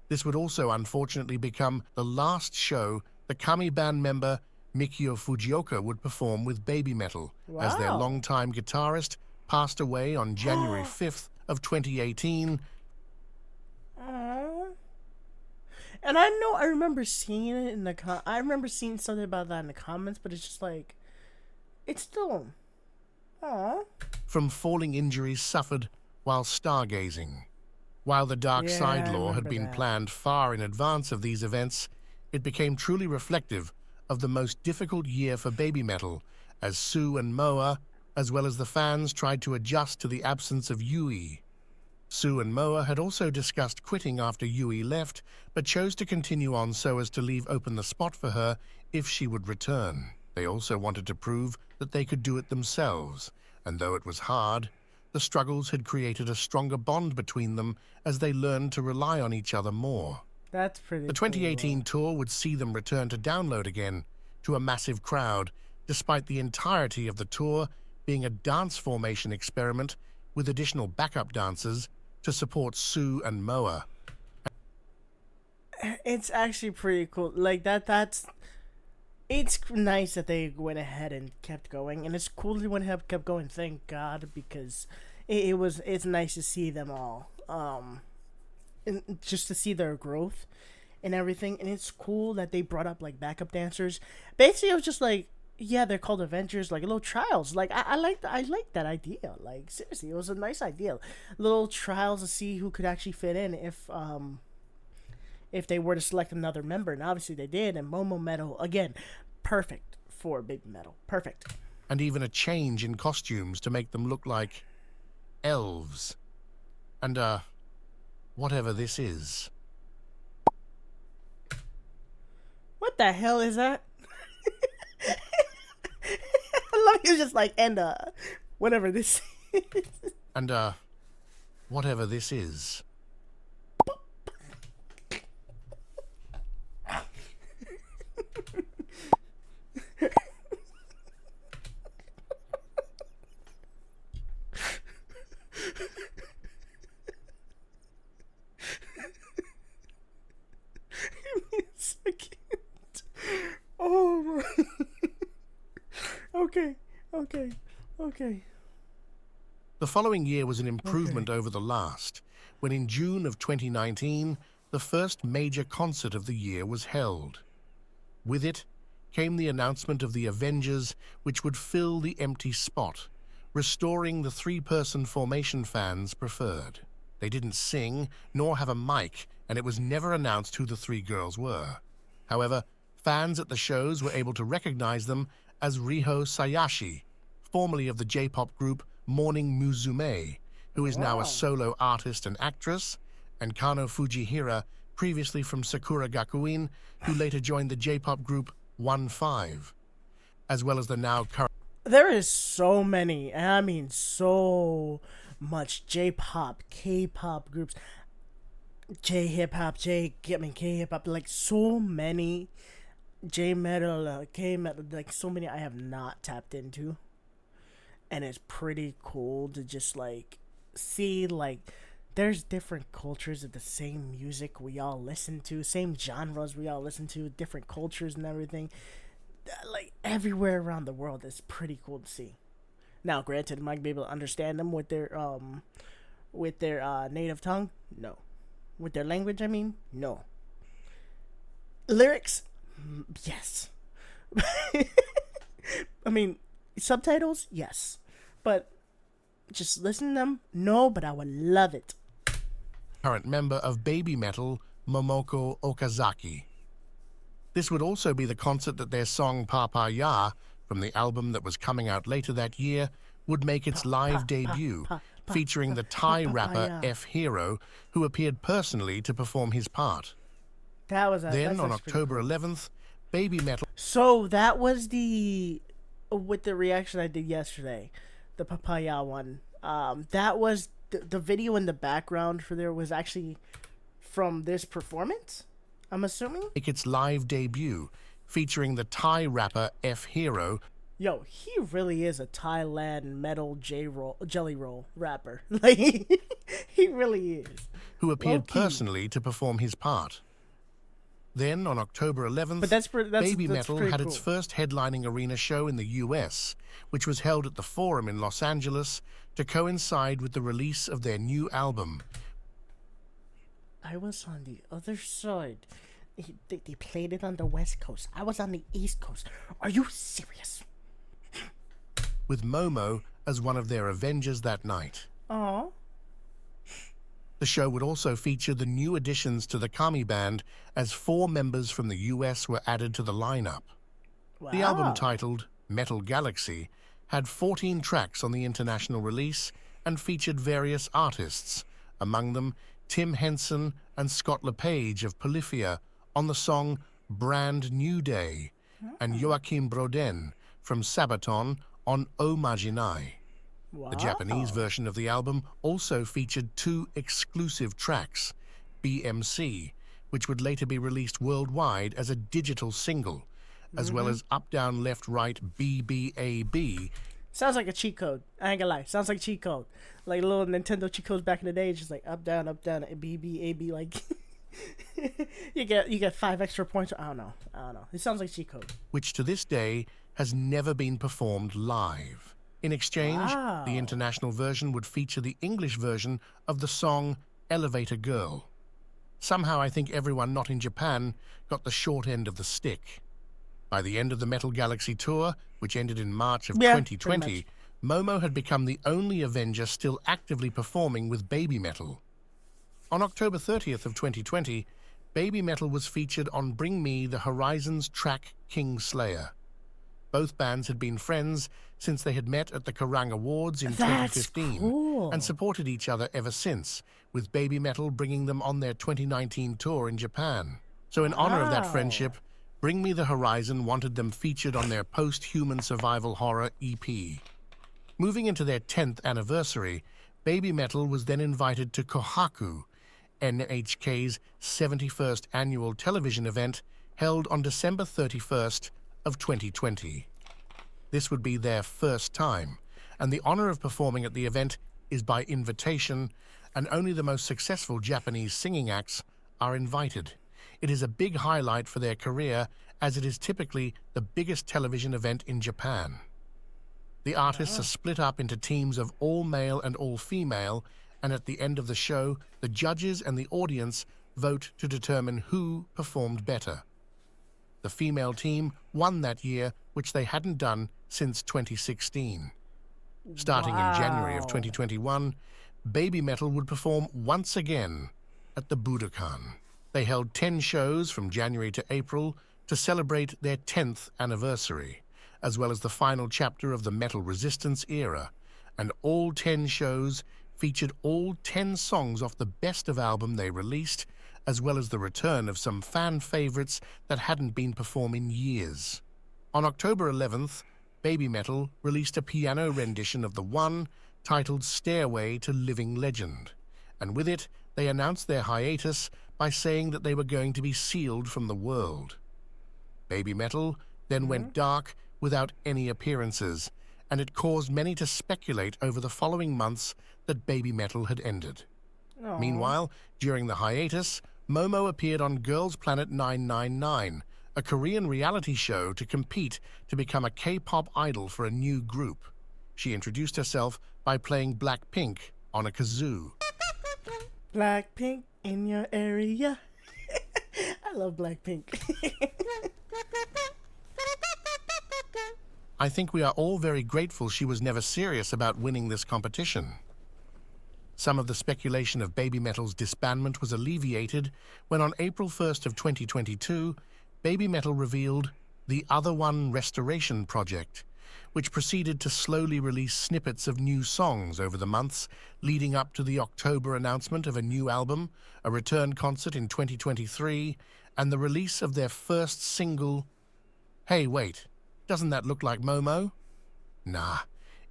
This would also unfortunately become the last show the Kami band member Mikio Fujioka would perform with Babymetal, as their longtime guitarist passed away on January 5th of 2018. And I remember seeing it in the I remember seeing something about that in the comments, but it's just like, it's still, from falling injuries suffered while stargazing. While the Dark Side Law had been planned far in advance of these events, it became truly reflective of the most difficult year for Babymetal, as Sue and Moa, as well as the fans, tried to adjust to the absence of Yui. Sue and Moa had also discussed quitting after Yui left, but chose to continue on so as to leave open the spot for her if she would return. They also wanted to prove that they could do it themselves, and though it was hard, the struggles had created a stronger bond between them as they learned to rely on each other more. That's pretty The 2018 tour would see them return to download again, to a massive crowd, despite the entirety of the tour being a dance formation experiment with additional backup dancers to support Sue and Moa. It's actually pretty cool. Like that's it's nice that they went ahead and kept going, and it's cool they went ahead and kept going. Thank God, because it's nice to see them all, and just to see their growth and everything. And it's cool that they brought up like backup dancers. Basically, it was just like, yeah, they're called adventures, like little trials. Like I like that idea. Like seriously, it was a nice idea. Little trials to see who could actually fit in if they were to select another member, and obviously they did. And Babymetal, again, perfect for Babymetal. Perfect. And even a change in costumes to make them look like elves. And whatever this is. What the hell is that? I love you just like, and whatever this is. And whatever this is. Okay. Okay. Okay. The following year was an improvement over the last, when in June of 2019, the first major concert of the year was held. With it came the announcement of the Avengers, which would fill the empty spot, restoring the three-person formation fans preferred. They didn't sing, nor have a mic, and it was never announced who the three girls were. However, fans at the shows were able to recognize them as Riho Sayashi, formerly of the J-pop group Morning Musume, who is now a solo artist and actress, and Kano Fujihira, previously from Sakura Gakuin, who later joined the J-pop group 1-5, as well as the now current... There is so many, and I mean so much J-pop, K-pop groups, J-hip-hop, K-hip-hop, like so many J-metal, K-metal, like so many I have not tapped into. And it's pretty cool to just like see like there's different cultures of the same music we all listen to, same genres we all listen to, different cultures and everything. Like everywhere around the world, it's pretty cool to see. Now, granted, am I gonna be able to understand them with their native tongue? No. With their language, I mean, no. Lyrics, yes. I mean, subtitles, yes. But just listen to them, no, but I would love it. Current member of Babymetal, Momoko Okazaki. This would also be the concert that their song Papa Ya, from the album that was coming out later that year, would make its live debut, featuring the Thai rapper F Hero, who appeared personally to perform his part. Then, on October 11th, Babymetal... So, that was with the reaction I did yesterday, the Papaya one. That was... The video in the background for there was actually from this performance, I'm assuming? Make its live debut, featuring the Thai rapper F Hero. Yo, he really is a Thailand metal jelly roll rapper. Like, he really is. Who appeared personally to perform his part. Then, on October 11th, Babymetal had its first headlining arena show in the US, which was held at the Forum in Los Angeles to coincide with the release of their new album. I was on the other side. They played it on the West Coast. I was on the East Coast. Are you serious? With Momo as one of their Avengers that night. Aww. The show would also feature the new additions to the Kami band, as 4 members from the US were added to the lineup. Wow. The album, titled Metal Galaxy, had 14 tracks on the international release and featured various artists, among them Tim Henson and Scott LePage of Polyphia on the song Brand New Day, and Joachim Broden from Sabaton on O Maginai. Wow. The Japanese version of the album also featured 2 exclusive tracks, BMC, which would later be released worldwide as a digital single, as well as Up, Down, Left, Right, BBAB. Sounds like a cheat code. I ain't gonna lie. Sounds like a cheat code. Like little Nintendo cheat codes back in the day. It's just like up, down, BBAB. Like you get 5 extra points. I don't know. It sounds like a cheat code. Which to this day has never been performed live. In exchange, the international version would feature the English version of the song Elevator Girl. Somehow I think everyone not in Japan got the short end of the stick. By the end of the Metal Galaxy tour, which ended in March of 2020, Momo had become the only Avenger still actively performing with Babymetal. On October 30th of 2020, Babymetal was featured on Bring Me the Horizon's track Kingslayer. Both bands had been friends since they had met at the Kerrang Awards in 2015 and supported each other ever since, with Babymetal bringing them on their 2019 tour in Japan. So in honor of that friendship, Bring Me the Horizon wanted them featured on their post-human survival horror EP. Moving into their 10th anniversary, Babymetal was then invited to Kohaku, NHK's 71st annual television event held on December 31st of 2020. This would be their first time, and the honor of performing at the event is by invitation, and only the most successful Japanese singing acts are invited. It is a big highlight for their career, as it is typically the biggest television event in Japan. The artists are split up into teams of all male and all female, and at the end of the show, the judges and the audience vote to determine who performed better. The female team won that year, which they hadn't done since 2016. Starting in January of 2021, Babymetal would perform once again at the Budokan. They held 10 shows from January to April to celebrate their 10th anniversary, as well as the final chapter of the metal resistance era, and all 10 shows featured all 10 songs off the best of album they released, as well as the return of some fan favorites that hadn't been performed in years. On October 11th, Babymetal released a piano rendition of the one titled Stairway to Living Legend, and with it they announced their hiatus by saying that they were going to be sealed from the world. Babymetal then went dark without any appearances, and it caused many to speculate over the following months that Babymetal had ended. Aw. Meanwhile, during the hiatus, Momo appeared on Girls Planet 999, a Korean reality show to compete to become a K-pop idol for a new group. She introduced herself by playing Blackpink on a kazoo. Blackpink in your area. I love Blackpink. I think we are all very grateful she was never serious about winning this competition. Some of the speculation of Babymetal's disbandment was alleviated when on April 1st of 2022, Babymetal revealed the Other One Restoration Project, which proceeded to slowly release snippets of new songs over the months leading up to the October announcement of a new album, a return concert in 2023, and the release of their first single, Hey Wait, doesn't that look like Momo? Nah,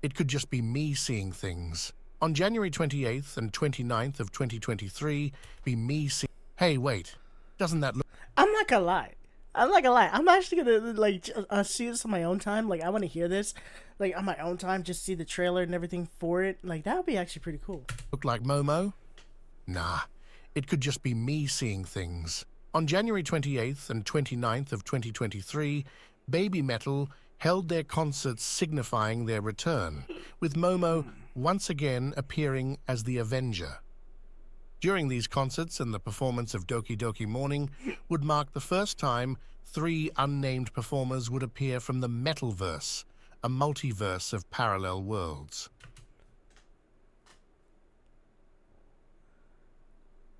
it could just be me seeing things. On January 28th and 29th of 2023, be me seeing, Hey Wait, doesn't that look... I'm not gonna lie. I'm actually gonna see this on my own time. Like, I want to hear this, like, on my own time. Just see the trailer and everything for it. Like, that would be actually pretty cool. Look like Momo? Nah, it could just be me seeing things. On January 28th and 29th of 2023, Babymetal held their concerts signifying their return, with Momo once again appearing as the Avenger. During these concerts and the performance of Doki Doki Morning would mark the first time 3 unnamed performers would appear from the Metalverse, a multiverse of parallel worlds.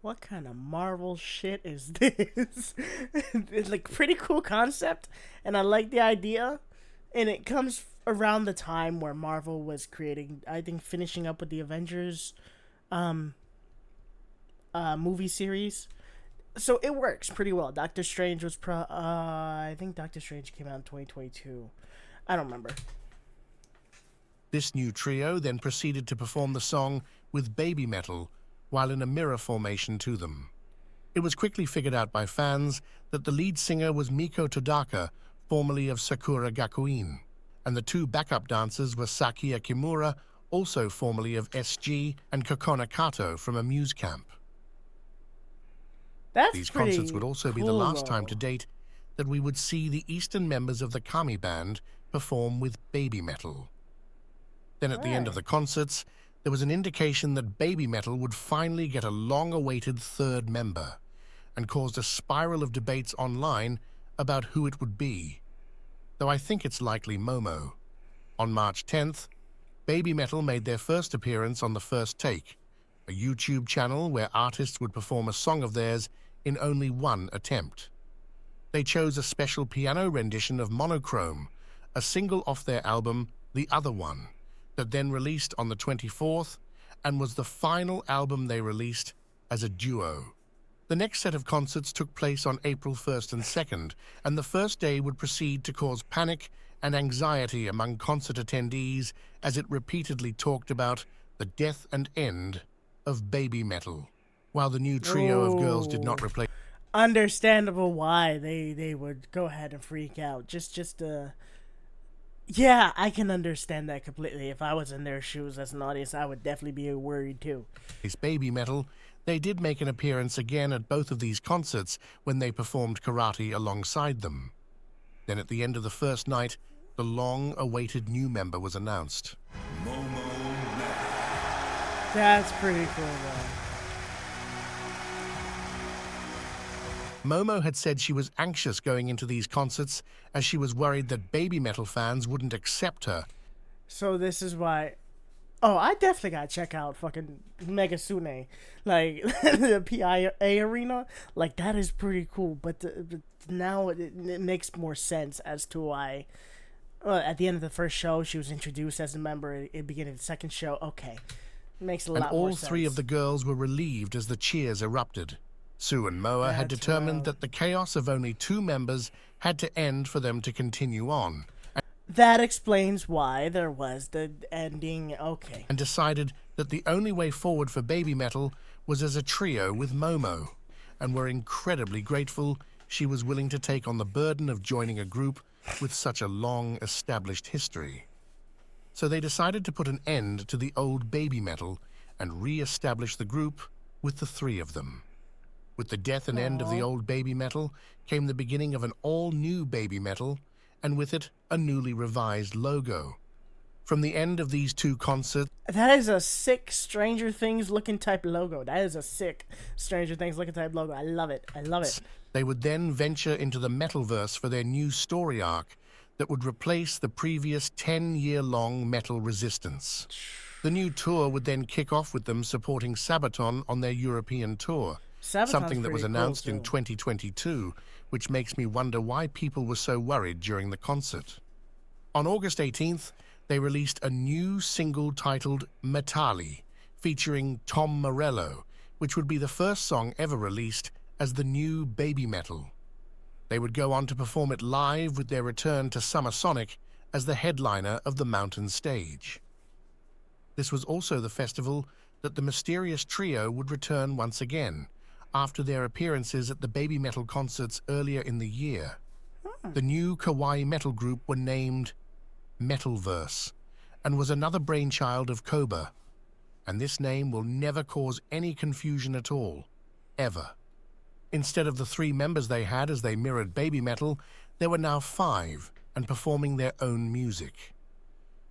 What kind of Marvel shit is this? It's like pretty cool concept, and I like the idea. And it comes around the time where Marvel was creating, I think, finishing up with the Avengers movie series. So it works pretty well. Doctor Strange was I think Doctor Strange came out in 2022. I don't remember. This new trio then proceeded to perform the song with Babymetal while in a mirror formation to them. It was quickly figured out by fans that the lead singer was Miko Todaka, formerly of Sakura Gakuin, and the 2 backup dancers were Sakia Kimura, also formerly of SG, and Kokona Kato from a Muse camp. That's These pretty concerts would also be the cool, last time though. to date that we would see the Eastern members of the Kami band perform with Babymetal. Then at the end of the concerts, there was an indication that Babymetal would finally get a long-awaited 3rd member, and caused a spiral of debates online about who it would be, though I think it's likely Momo. On March 10th, Babymetal made their first appearance on The First Take, a YouTube channel where artists would perform a song of theirs in only one attempt. They chose a special piano rendition of Monochrome, a single off their album The Other One, that then released on the 24th and was the final album they released as a duo. The next set of concerts took place on April 1st and 2nd, and the first day would proceed to cause panic and anxiety among concert attendees as it repeatedly talked about the death and end of Babymetal, while the new trio of girls did not replace... Understandable why they would go ahead and freak out. Yeah, I can understand that completely. If I was in their shoes as an audience, I would definitely be worried too. Babymetal, they did make an appearance again at both of these concerts when they performed karate alongside them. Then at the end of the first night, the long-awaited new member was announced. That's pretty cool, though. Momo had said she was anxious going into these concerts as she was worried that Babymetal fans wouldn't accept her. So this is why... Oh, I definitely gotta check out fucking Megasune. Like, the PIA arena. Like, that is pretty cool. But now it makes more sense as to why... at the end of the first show, she was introduced as a member. At the beginning of the second show, okay. Makes a lot more sense. And all three of the girls were relieved as the cheers erupted. Sue and Moa had determined that the chaos of only 2 members had to end for them to continue on. That explains why there was the ending, okay. And decided that the only way forward for Babymetal was as a trio with Momo, and were incredibly grateful she was willing to take on the burden of joining a group with such a long established history. So they decided to put an end to the old Babymetal and re-establish the group with the 3 of them. With the death and end of the old Babymetal came the beginning of an all-new Babymetal, and with it, a newly revised logo. From the end of these 2 concerts... That is a sick Stranger Things looking type logo. That is a sick Stranger Things looking type logo. I love it. I love it. They would then venture into the Metalverse for their new story arc that would replace the previous 10-year-long Metal Resistance. The new tour would then kick off with them supporting Sabaton on their European tour. Something that was announced in 2022, which makes me wonder why people were so worried during the concert. On August 18th, they released a new single titled Metali, featuring Tom Morello, which would be the first song ever released as the new Babymetal. They would go on to perform it live with their return to Summer Sonic as the headliner of the Mountain Stage. This was also the festival that the mysterious trio would return once again, after their appearances at the Babymetal concerts earlier in the year. The new kawaii metal group were named Metalverse, and was another brainchild of Koba, and this name will never cause any confusion at all, ever. Instead of the 3 members they had as they mirrored Babymetal, there were now 5, and performing their own music.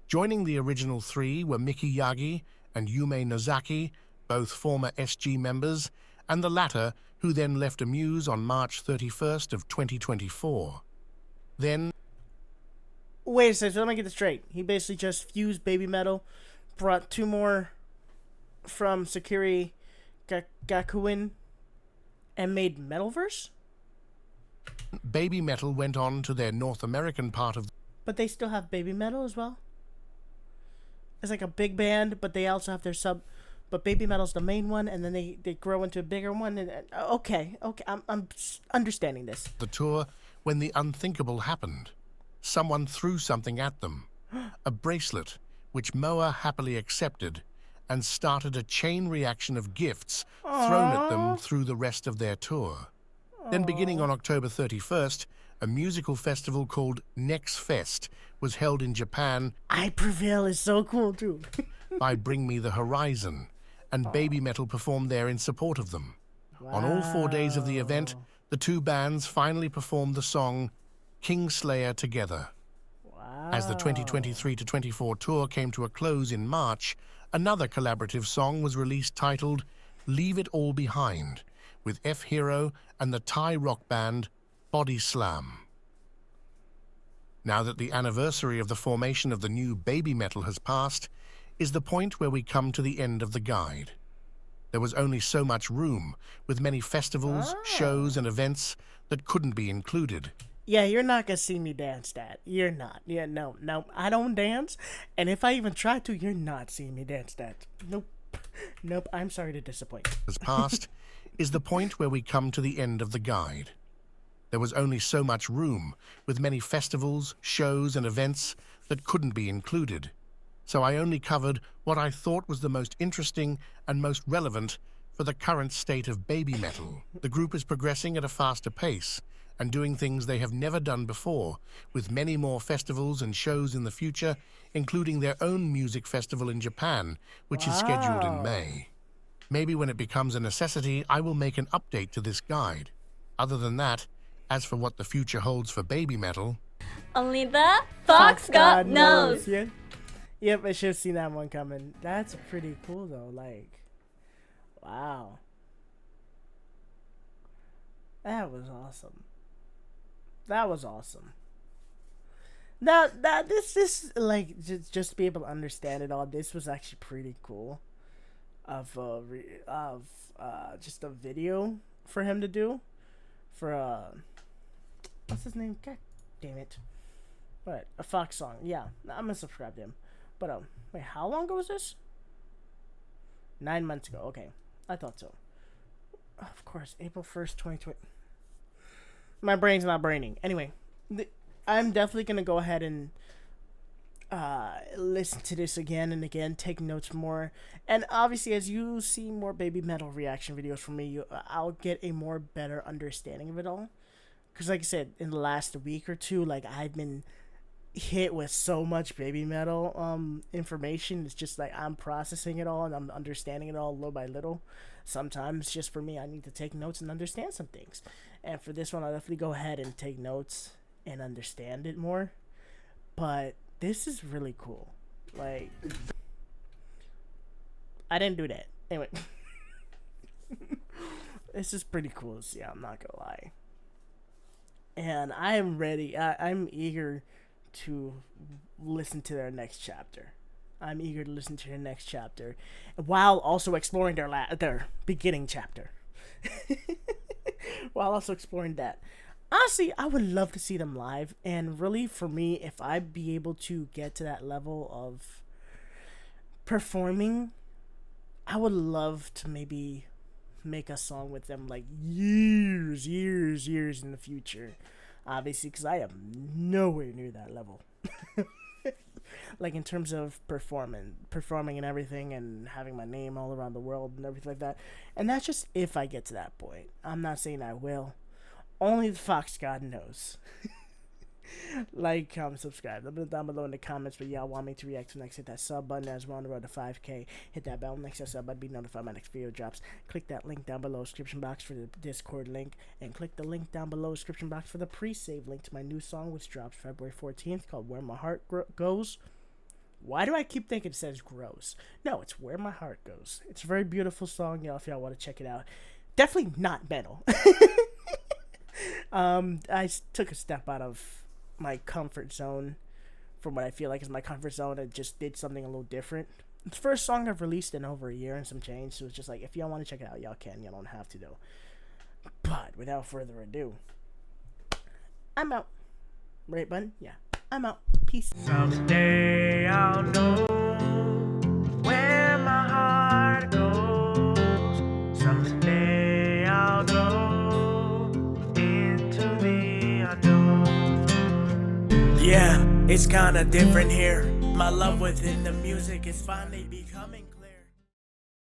Joining the original 3 were Miki Yagi and Yume Nozaki, both former SG members, and the latter, who then left Amuse on March 31st of 2024. Then... Wait a second, so let me get this straight. He basically just fused Babymetal, brought 2 more from Sakura Gakuin, and made Metalverse? Babymetal went on to their North American part of... But they still have Babymetal as well? It's like a big band, but they also have their sub... But Babymetal's the main one, and then they grow into a bigger one. And okay, I'm understanding this. The tour when the unthinkable happened. Someone threw something at them, a bracelet, which Moa happily accepted, and started a chain reaction of gifts thrown at them through the rest of their tour. Then beginning on October 31st, a musical festival called Next Fest was held in Japan. I Prevail is so cool too. By Bring Me the Horizon, and Babymetal performed there in support of them. On all 4 days of the event, the 2 bands finally performed the song Kingslayer together. As the 2023-24 tour came to a close in March, another collaborative song was released titled Leave It All Behind, with F-Hero and the Thai rock band Body Slam. Now that the anniversary of the formation of the new Babymetal has passed, is the point where we come to the end of the guide. There was only so much room, with many festivals, shows, and events that couldn't be included. Yeah, you're not gonna see me dance that. You're not. Yeah, no, I don't dance. And if I even try to, you're not seeing me dance that. Nope, I'm sorry to disappoint. Has passed, is the point where we come to the end of the guide. There was only so much room, with many festivals, shows, and events that couldn't be included. So I only covered what I thought was the most interesting and most relevant for the current state of Babymetal. The group is progressing at a faster pace and doing things they have never done before, with many more festivals and shows in the future, including their own music festival in Japan, which is scheduled in May. Maybe when it becomes a necessity, I will make an update to this guide. Other than that, as for what the future holds for Babymetal... Only the fox god knows. Yeah. Yep, I should have seen that one coming. That's pretty cool though. Like, wow. That was awesome. That was awesome. Now, this like just to be able to understand it all. This was actually pretty cool. Of just a video for him to do, for what's his name? God damn it! What, a Fox song? Yeah, I'm gonna subscribe to him. But wait, how long ago was this? 9 months ago. Okay, I thought so. Of course, April 1st, 2020. My brain's not braining. Anyway, I'm definitely gonna go ahead and listen to this again and again, take notes more, and obviously as you see more Babymetal reaction videos from me, I'll get a more better understanding of it all. Because like I said, in the last week or two, like I've been hit with so much Babymetal information. It's just like I'm processing it all and I'm understanding it all little by little. Sometimes just for me, I need to take notes and understand some things, and for this one I'll definitely go ahead and take notes and understand it more. But this is really cool. Like, I didn't do that. Anyway. This is pretty cool to see, I'm not gonna lie. And I am ready. I'm eager to listen to their next chapter. I'm eager to listen to their next chapter, while also exploring their beginning chapter. While also exploring that. Honestly, I would love to see them live, and really for me, if I'd be able to get to that level of performing, I would love to maybe make a song with them like years in the future. Obviously, because I am nowhere near that level. Like in terms of performing and everything, and having my name all around the world and everything like that. And that's just if I get to that point. I'm not saying I will. Only the Fox God knows. Like, comment, subscribe. Let me know down below in the comments what y'all want me to react to next. Hit that sub button as we're on the road to 5K. Hit that bell next to that sub button to be notified when my next video drops. Click that link down below description box for the Discord link. And click the link down below description box for the pre-save link to my new song, which drops February 14th, called Where My Heart Goes. Why do I keep thinking it says grows? No, it's Where My Heart Goes. It's a very beautiful song, y'all, if y'all want to check it out. Definitely not metal. I took a step out of my comfort zone from what I feel like is my comfort zone. I just did something a little different. It's the first song I've released in over a year and some change, so it's just like, if y'all want to check it out, y'all can. Y'all don't have to, though. But without further ado, I'm out. Right button? Yeah. I'm out. Peace. Someday I'll know where my heart goes. Someday I'll go into the unknown. Yeah, it's kinda different here. My love within the music is finally becoming